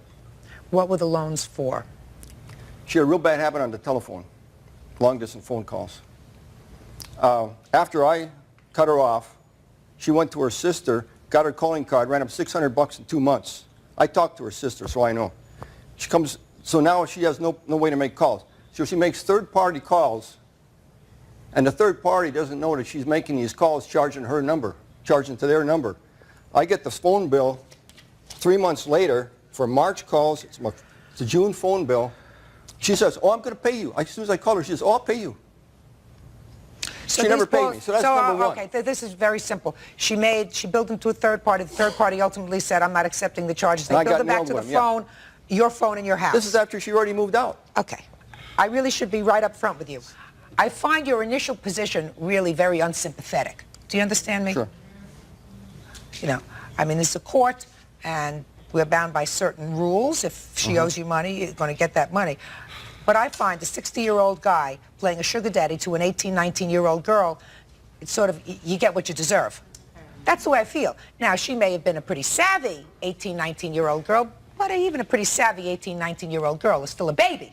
What were the loans for? She had a real bad habit on the telephone, long-distance phone calls. After I cut her off, she went to her sister, got her calling card, ran up $600 in 2 months. I talked to her sister, so I know. She comes, so now she has no way to make calls. So she makes third-party calls, and the third party doesn't know that she's making these calls, charging her number, charging to their number. I get the phone bill 3 months later for March calls. It's a June phone bill. She says, oh, I'm going to pay you. As soon as I call her, she says, oh, I'll pay you. So she never paid me, so that's number one. Okay, this is very simple. She billed into a third party. The third party ultimately said, I'm not accepting the charges. They billed it back to the phone, your phone in your house. This is after she already moved out. Okay. I really should be right up front with you. I find your initial position really very unsympathetic. Do you understand me? Sure. You know, I mean, it's a court, and we're bound by certain rules. If she owes you money, you're going to get that money. But I find a 60-year-old guy playing a sugar daddy to an 18, 19-year-old girl, it's sort of, you get what you deserve. That's the way I feel. Now, she may have been a pretty savvy 18, 19-year-old girl, but even a pretty savvy 18, 19-year-old girl is still a baby.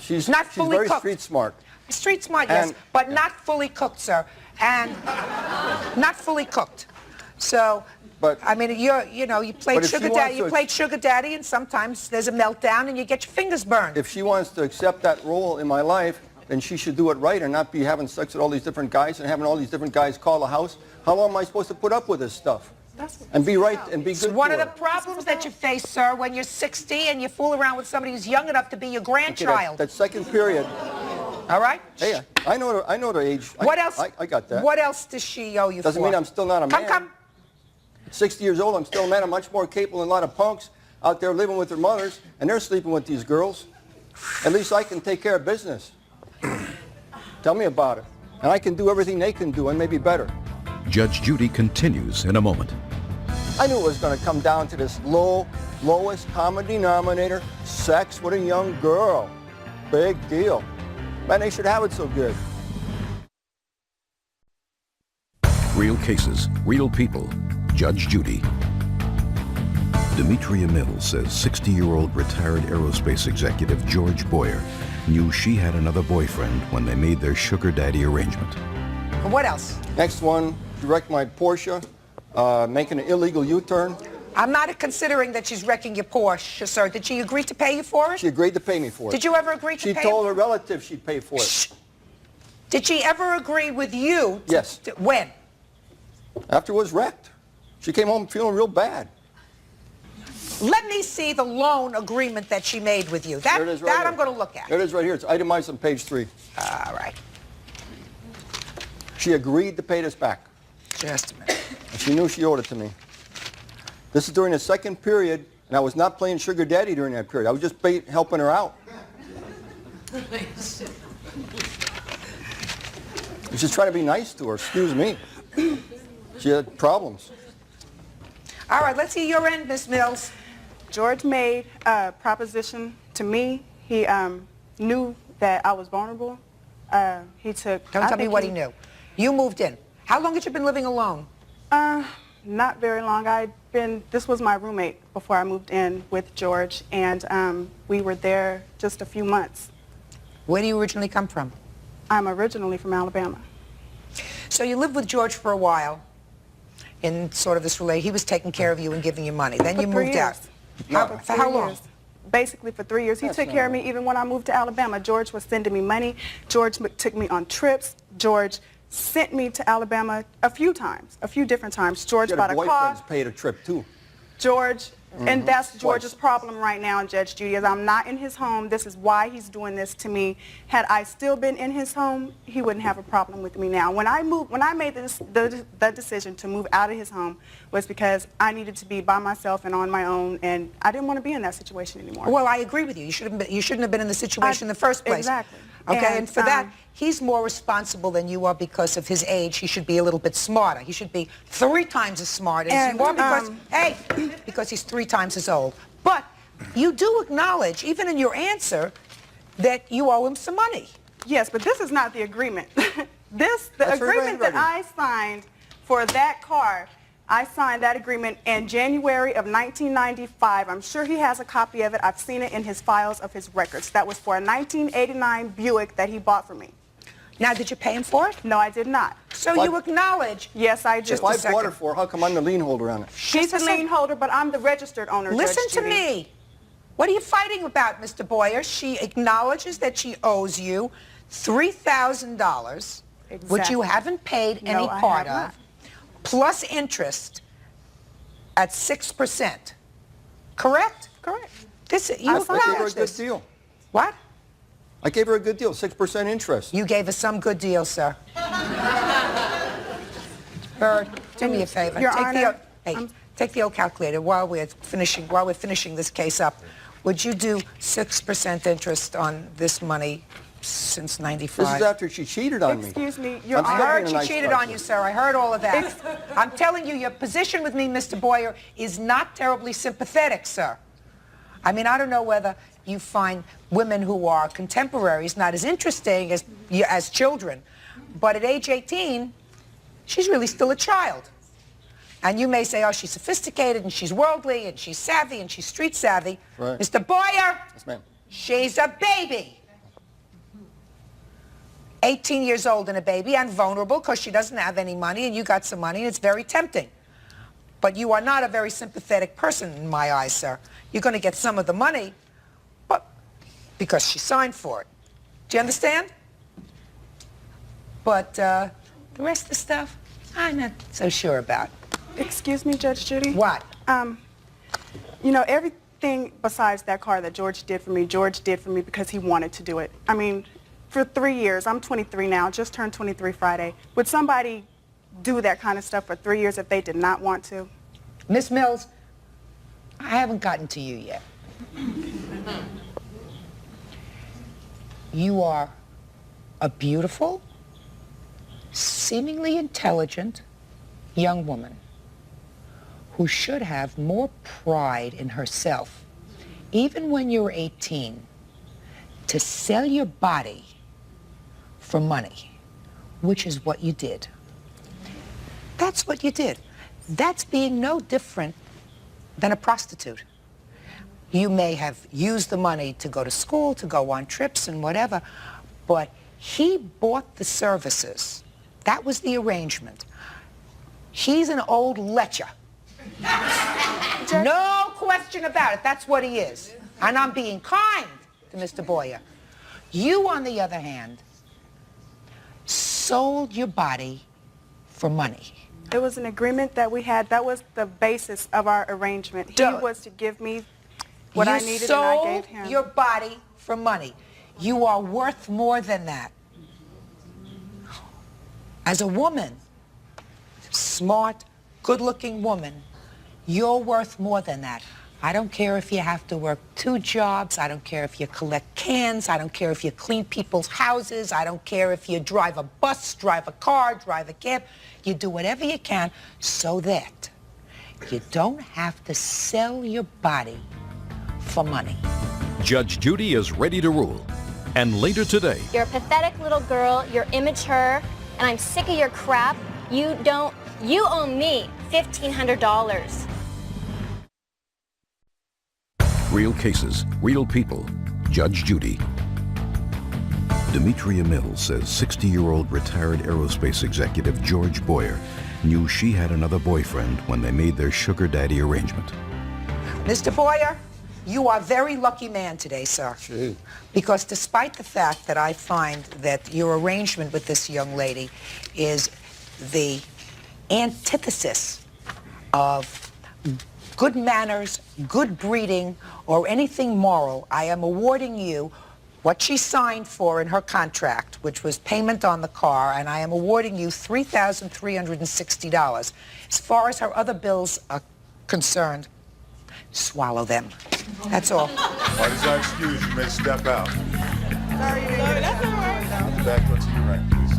She's fully very cooked. street smart. Street smart, yes, but not fully cooked, sir, and not fully cooked. So, but, I mean, you played sugar daddy, and sometimes there's a meltdown and you get your fingers burned. If she wants to accept that role in my life, then she should do it right and not be having sex with all these different guys and having all these different guys call the house. How long am I supposed to put up with this stuff? And be right and be good to her. It's one of the problems that you face, sir, when you're 60 and you fool around with somebody who's young enough to be your grandchild. Okay, that second period. All right? Hey, I know the age. What else? I got that. What else does she owe you Doesn't mean I'm still not a man. Come. At 60 years old, I'm still a man. I'm much more capable than a lot of punks out there living with their mothers, and they're sleeping with these girls. At least I can take care of business. Tell me about it. And I can do everything they can do and maybe better. Judge Judy continues in a moment. I knew it was going to come down to this lowest common denominator, sex with a young girl. Big deal. Man, they should have it so good. Real cases, real people. Judge Judy. Demetria Mills says 60-year-old retired aerospace executive George Boyer knew she had another boyfriend when they made their sugar daddy arrangement. What else? Next one, direct my Porsche, making an illegal U-turn. I'm not considering that she's wrecking your Porsche, sir. Did she agree to pay you for it? She agreed to pay me for it. Did you ever agree to pay She told her relative she'd pay for it. Shh. Did she ever agree with you? Yes. When? After it was wrecked. She came home feeling real bad. Let me see the loan agreement that she made with you. There it is right that here. I'm going to look at. There it is right here. It's itemized on page 3. All right. She agreed to pay this back. Just a minute. And she knew she owed it to me. This is during the second period, and I was not playing sugar daddy during that period. I was just helping her out. I was just trying to be nice to her. Excuse me. She had problems. All right, let's see your end, Miss Mills. George made a proposition to me. He knew that I was vulnerable. He took... Don't tell me what he knew. You moved in. How long had you been living alone? Not very long. This was my roommate before I moved in with George, and we were there just a few months. Where do you originally come from? I'm originally from Alabama. So you lived with George for a while in sort of this relay. He was taking care of you and giving you money. Then you moved out. For how long? Basically for 3 years. He took care of me even when I moved to Alabama. George was sending me money. George took me on trips. George sent me to Alabama a few times, a few different times. George bought a car. Boyfriend's paid a trip too. George, and that's George's problem right now, Judge Judy, is I'm not in his home. This is why he's doing this to me. Had I still been in his home, he wouldn't have a problem with me now. When I made the decision to move out of his home was because I needed to be by myself and on my own, and I didn't want to be in that situation anymore. Well, I agree with you. You shouldn't have been in the situation in the first place. Exactly. Okay, and for that, he's more responsible than you are because of his age. He should be a little bit smarter. He should be 3 times as smart as you are because, because he's 3 times as old. But you do acknowledge, even in your answer, that you owe him some money. Yes, but this is not the agreement. The agreement that I signed for that car, I signed that agreement in January of 1995. I'm sure he has a copy of it. I've seen it in his files of his records. That was for a 1989 Buick that he bought for me. Now, did you pay him for it? No, I did not. So you acknowledge? Yes, I did. If I bought it for her, how come I'm the lien holder on it? She's the lien holder, but I'm the registered owner, Listen Judge to Judy. me. What are you fighting about, Mr. Boyer? She acknowledges that she owes you $3,000, which you haven't paid any part of, plus interest at 6%. Correct? Correct. You I gave her a acknowledge good this. deal. What? I gave her a good deal, 6% interest. You gave us some good deal, sir. Bird, do me a favor. Your Honor, Take the old calculator while we're finishing this case up. Would you do 6% interest on this money since 95? This is after she cheated on me. Excuse me, Your I Honor. heard she cheated on you, sir. I heard all of that. I'm telling you, your position with me, Mr. Boyer, is not terribly sympathetic, sir. I mean, I don't know whether you find women who are contemporaries not as interesting as children, but at age 18, she's really still a child. And you may say, oh, she's sophisticated, and she's worldly, and she's savvy, and she's street savvy. Right. Mr. Boyer, Yes, ma'am. she's a baby. 18 years old and a baby, and vulnerable because she doesn't have any money, and you got some money, and it's very tempting. But you are not a very sympathetic person in my eyes, sir. You're going to get some of the money, but because she signed for it. Do you understand? But the rest of the stuff, I'm not so sure about. Excuse me, Judge Judy. What? You know, everything besides that car that George did for me because he wanted to do it. I mean, for 3 years, I'm 23 now, just turned 23 Friday. Would somebody do that kind of stuff for 3 years if they did not want to? Miss Mills, I haven't gotten to you yet. You are a beautiful, seemingly intelligent young woman who should have more pride in herself, even when you're 18, to sell your body for money, which is what you did. That's what you did. That's being no different than a prostitute. You may have used the money to go to school, to go on trips and whatever, but he bought the services. That was the arrangement. He's an old lecher. No question about it. That's what he is. And I'm being kind to Mr. Boyer. You, on the other hand, sold your body for money. It was an agreement that we had. That was the basis of our arrangement. He was to give me what I needed, and I gave him. You sold your body for money. You are worth more than that. As a woman, smart, good-looking woman, you're worth more than that. I don't care if you have to work 2 jobs. I don't care if you collect cans. I don't care if you clean people's houses. I don't care if you drive a bus, drive a car, drive a cab. You do whatever you can so that you don't have to sell your body for money. Judge Judy is ready to rule. And later today, You're a pathetic little girl, you're immature, and I'm sick of your crap. You owe me $1,500. real cases, real people. Judge Judy. Demetria Mills says 60-year-old retired aerospace executive George Boyer knew she had another boyfriend when they made their sugar daddy arrangement. Mr. Boyer, you are a very lucky man today, sir. Gee. Because despite the fact that I find that your arrangement with this young lady is the antithesis of good manners, good breeding, or anything moral, I am awarding you what she signed for in her contract, which was payment on the car, and I am awarding you $3,360. As far as her other bills are concerned, swallow them. That's all. Party's not excused. You may step out. Sorry, that's all right. Back to your right, please.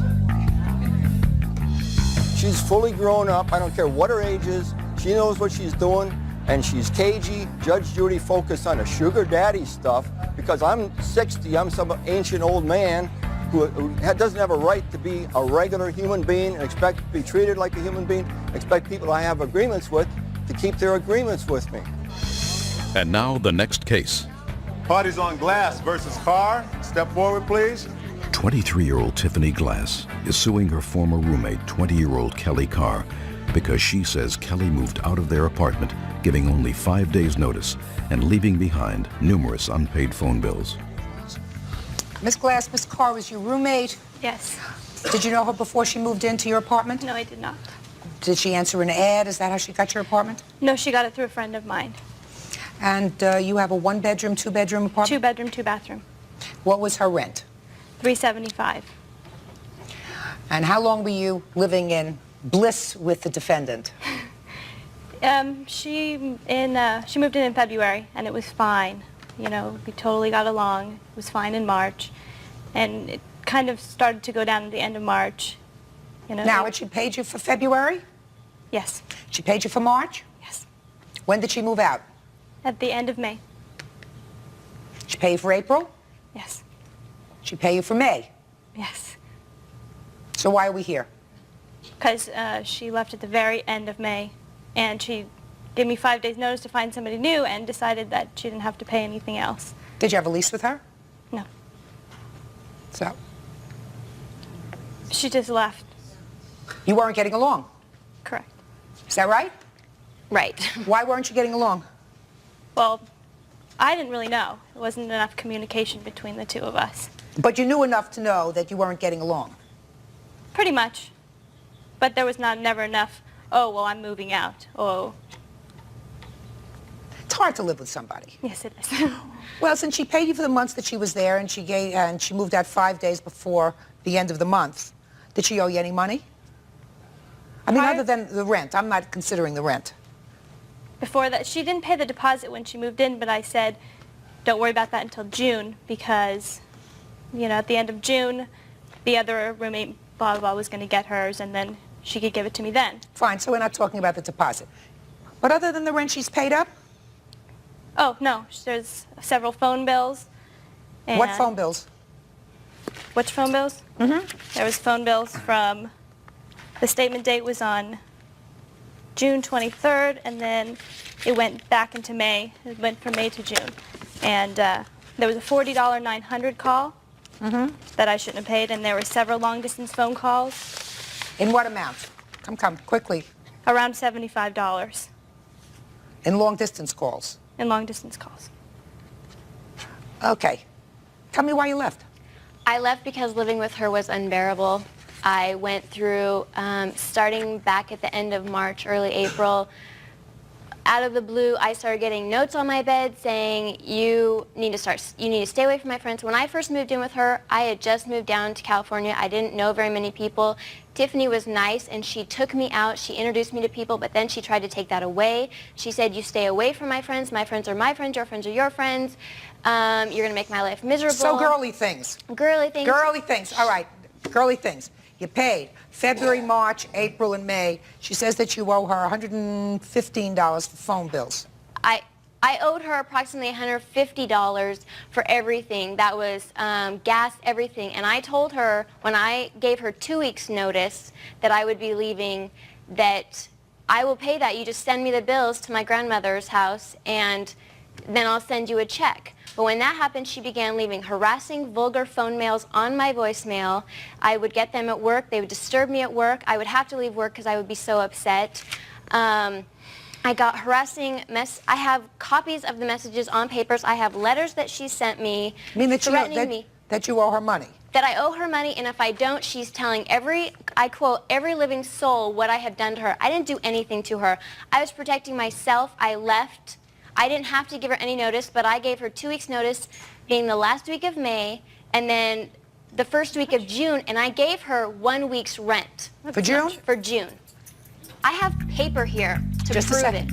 She's fully grown up. I don't care what her age is. She knows what she's doing, and she's cagey. Judge Judy focused on the sugar daddy stuff because I'm 60. I'm some ancient old man who doesn't have a right to be a regular human being and expect to be treated like a human being, expect people I have agreements with to keep their agreements with me. And now the next case. Party's on Glass versus Carr. Step forward, please. 23-year-old Tiffany Glass is suing her former roommate, 20-year-old Kelly Carr, because she says Kelly moved out of their apartment, giving only 5 days' notice and leaving behind numerous unpaid phone bills. Miss Glass, Miss Carr was your roommate. Yes. Did you know her before she moved into your apartment? No, I did not. Did she answer an ad? Is that how she got your apartment? No, she got it through a friend of mine. And you have a 1-bedroom, 2-bedroom apartment? 2-bedroom, 2-bathroom. What was her rent? $375. And how long were you living in bliss with the defendant? She moved in February, and it was fine. You know, we totally got along. It was fine in March, and it kind of started to go down at the end of March. You know. Now, had she paid you for February? Yes. She paid you for March? Yes. When did she move out? At the end of May. She pay you for April? Yes. She pay you for May? Yes. So why are we here? Because she left at the very end of May, and she gave me 5 days' notice to find somebody new and decided that she didn't have to pay anything else. Did you have a lease with her? No. So? She just left. You weren't getting along? Correct. Is that right? Right. Why weren't you getting along? Well, I didn't really know. There wasn't enough communication between the two of us. But you knew enough to know that you weren't getting along? Pretty much. But there was never enough, oh, well, I'm moving out. Oh. It's hard to live with somebody. Yes, it is. Well, since she paid you for the months that she was there and she moved out 5 days before the end of the month, did she owe you any money? I mean, other than the rent. I'm not considering the rent. Before that, she didn't pay the deposit when she moved in, but I said, don't worry about that until June because, you know, at the end of June, the other roommate blah, blah, was going to get hers, and then she could give it to me then. Fine, so we're not talking about the deposit. But other than the rent, she's paid up? Oh, no, there's several phone bills. And What phone bills? Which phone bills? Mm-hmm. There was phone bills from, the statement date was on June 23rd, and then it went back into May. It went from May to June. And there was a $40 900 call that I shouldn't have paid, and there were several long-distance phone calls. In what amount? Come, quickly. Around $75 In long-distance calls? in long-distance calls. Okay. Tell me why you left. I left because living with her was unbearable. I went through, starting back at the end of March, early April, out of the blue, I started getting notes on my bed saying, you need to stay away from my friends. When I first moved in with her, I had just moved down to California. I didn't know very many people. Tiffany was nice, and she took me out. She introduced me to people, but then she tried to take that away. She said, you stay away from my friends. My friends are my friends. Your friends are your friends. You're going to make my life miserable. So girly things. Girly things. Girly things. All right. Girly things. You paid February, March, April, and May. She says that you owe her $115 for phone bills. I owed her approximately $150 for everything. That was gas, everything. And I told her when I gave her 2 weeks' notice that I would be leaving, that I will pay that. You just send me the bills to my grandmother's house, and then I'll send you a check. But when that happened, she began leaving harassing, vulgar phone mails on my voicemail. I would get them at work. They would disturb me at work. I would have to leave work because I would be so upset. I got harassing I have copies of the messages on papers. I have letters that she sent me threatening me. That you owe her money? That I owe her money, and if I don't, she's telling I quote, every living soul what I have done to her. I didn't do anything to her. I was protecting myself. I left. I didn't have to give her any notice, but I gave her 2 weeks' notice, being the last week of May, and then the first week of June, and I gave her 1 week's rent. For June? For June. I have paper here to prove it.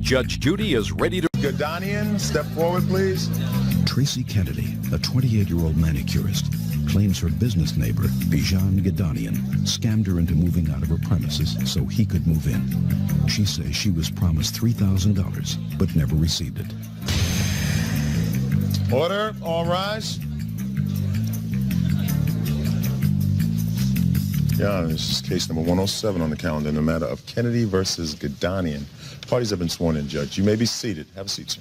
Judge Judy is ready to... Gadanian, step forward, please. Tracy Kennedy, a 28-year-old manicurist, claims her business neighbor, Bijan Gadanian, scammed her into moving out of her premises so he could move in. She says she was promised $3,000, but never received it. Order, all rise. Yeah, this is case number 107 on the calendar in the matter of Kennedy versus Gadanian. Parties have been sworn in, Judge. You may be seated. Have a seat, sir.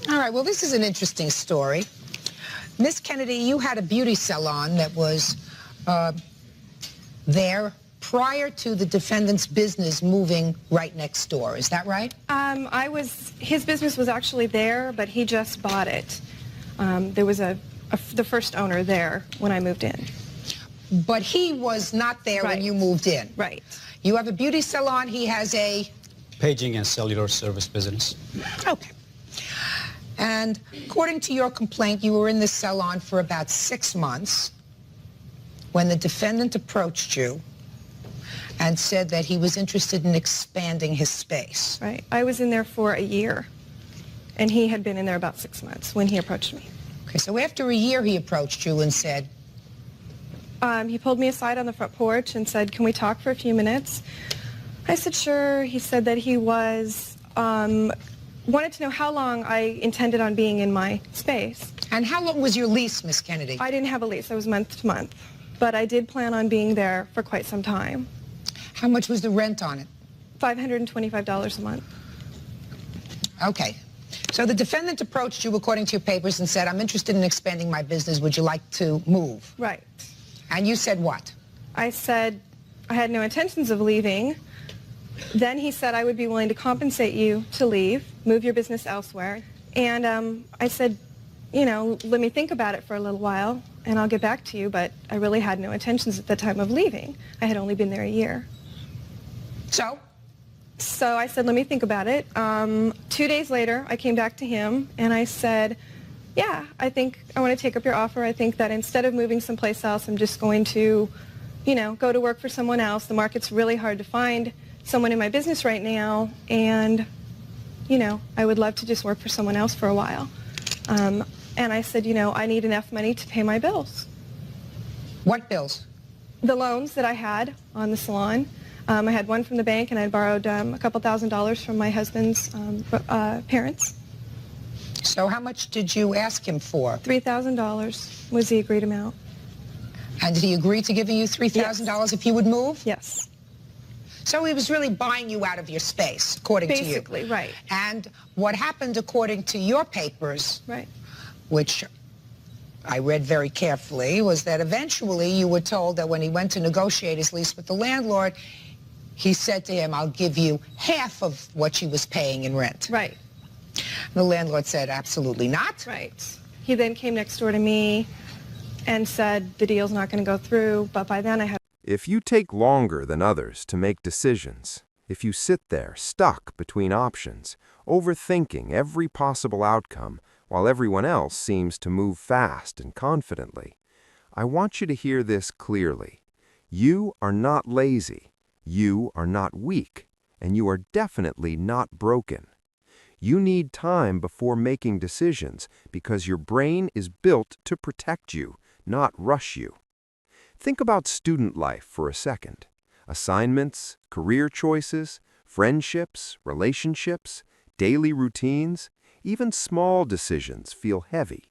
All right, well, this is an interesting story. Miss Kennedy, you had a beauty salon that was there prior to the defendant's business moving right next door. Is that right? His business was actually there, but he just bought it. There was the first owner there when I moved in. But he was not there when you moved in. Right. You have a beauty salon. He has a... Paging and cellular service business. Okay. And according to your complaint, you were in this salon for about 6 months when the defendant approached you and said that he was interested in expanding his space. Right. I was in there for a year, and he had been in there about 6 months when he approached me. Okay, so after a year he approached you and said... He pulled me aside on the front porch and said, can we talk for a few minutes? I said, sure. He said that he was, wanted to know how long I intended on being in my space. And how long was your lease, Miss Kennedy? I didn't have a lease. I was month to month. But I did plan on being there for quite some time. How much was the rent on it? $525 a month. Okay. So the defendant approached you, according to your papers, and said, I'm interested in expanding my business. Would you like to move? Right. And you said what? I said I had no intentions of leaving. Then he said I would be willing to compensate you to leave, move your business elsewhere. And I said, you know, let me think about it for a little while, and I'll get back to you, but I really had no intentions at the time of leaving. I had only been there a year. So? So I said, let me think about it. 2 days later, I came back to him, and I said, yeah, I think I want to take up your offer. I think that instead of moving someplace else, I'm just going to, you know, go to work for someone else. The market's really hard to find someone in my business right now, and, you know, I would love to just work for someone else for a while. And I said, you know, I need enough money to pay my bills. What bills? the loans that I had on the salon. I had one from the bank, and I borrowed a couple $1,000s from my husband's parents. So how much did you ask him for? $3,000 was the agreed amount. And did he agree to giving you $3,000 if you would move? Yes. So he was really buying you out of your space, according to you. Basically, right. And what happened, according to your papers, right, which I read very carefully, was that eventually you were told that when he went to negotiate his lease with the landlord, he said to him, I'll give you half of what she was paying in rent. Right. The landlord said, absolutely not. Right. He then came next door to me and said the deal's not going to go through, but by then I had... If you take longer than others to make decisions, if you sit there stuck between options, overthinking every possible outcome while everyone else seems to move fast and confidently, I want you to hear this clearly. You are not lazy, you are not weak, and you are definitely not broken. You need time before making decisions because your brain is built to protect you, not rush you. Think about student life for a second. Assignments, career choices, friendships, relationships, daily routines, even small decisions feel heavy.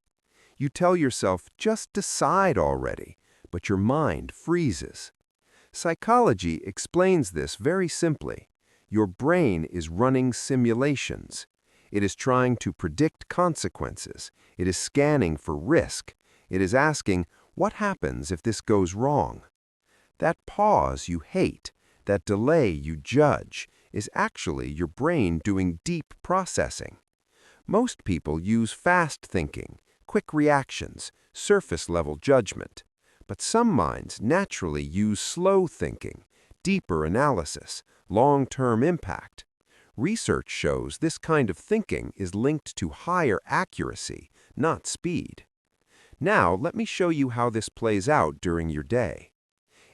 You tell yourself, just decide already, but your mind freezes. Psychology explains this very simply. Your brain is running simulations. It is trying to predict consequences. It is scanning for risk. It is asking, what happens if this goes wrong? That pause you hate, that delay you judge, is actually your brain doing deep processing. Most people use fast thinking, quick reactions, surface-level judgment. But some minds naturally use slow thinking, deeper analysis, long-term impact. Research shows this kind of thinking is linked to higher accuracy, not speed. Now, let me show you how this plays out during your day.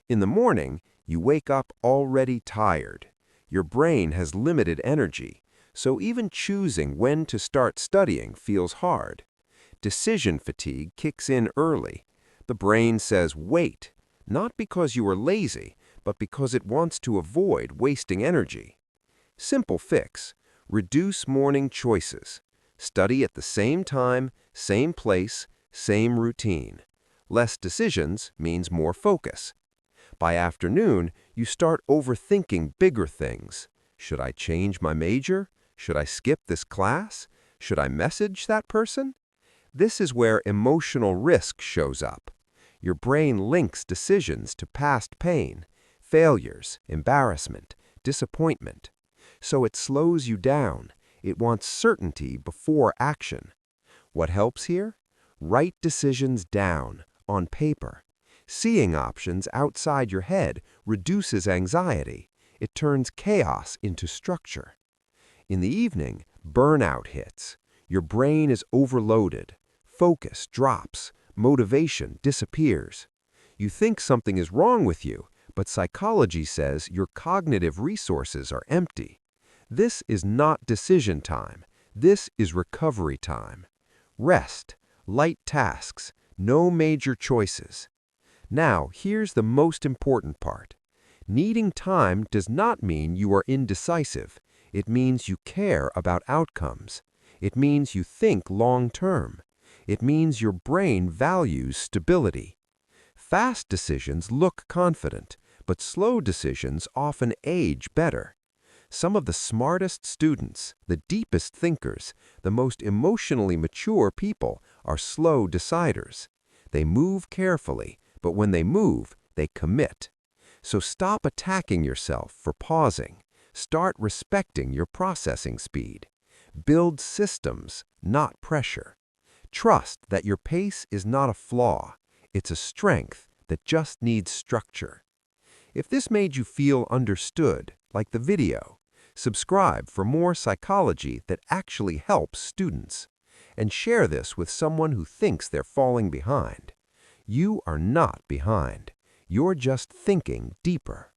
In the morning, you wake up already tired. Your brain has limited energy, so even choosing when to start studying feels hard. Decision fatigue kicks in early. The brain says, wait, not because you are lazy, but because it wants to avoid wasting energy. Simple fix. Reduce morning choices. Study at the same time, same place, same routine. Less decisions means more focus. By afternoon, you start overthinking bigger things. Should I change my major? Should I skip this class? Should I message that person? This is where emotional risk shows up. Your brain links decisions to past pain, failures, embarrassment, disappointment. So it slows you down. It wants certainty before action. What helps here? Write decisions down, on paper. Seeing options outside your head reduces anxiety. It turns chaos into structure. In the evening, burnout hits. Your brain is overloaded. Focus drops. Motivation disappears. You think something is wrong with you, but psychology says your cognitive resources are empty. This is not decision time. This is recovery time. Rest, light tasks, no major choices. Now, here's the most important part. Needing time does not mean you are indecisive. It means you care about outcomes. It means you think long-term. It means your brain values stability. Fast decisions look confident, but slow decisions often age better. Some of the smartest students, the deepest thinkers, the most emotionally mature people are slow deciders. They move carefully, but when they move, they commit. So stop attacking yourself for pausing. Start respecting your processing speed. Build systems, not pressure. Trust that your pace is not a flaw. It's a strength that just needs structure. If this made you feel understood, like the video, subscribe for more psychology that actually helps students. And share this with someone who thinks they're falling behind. You are not behind. You're just thinking deeper.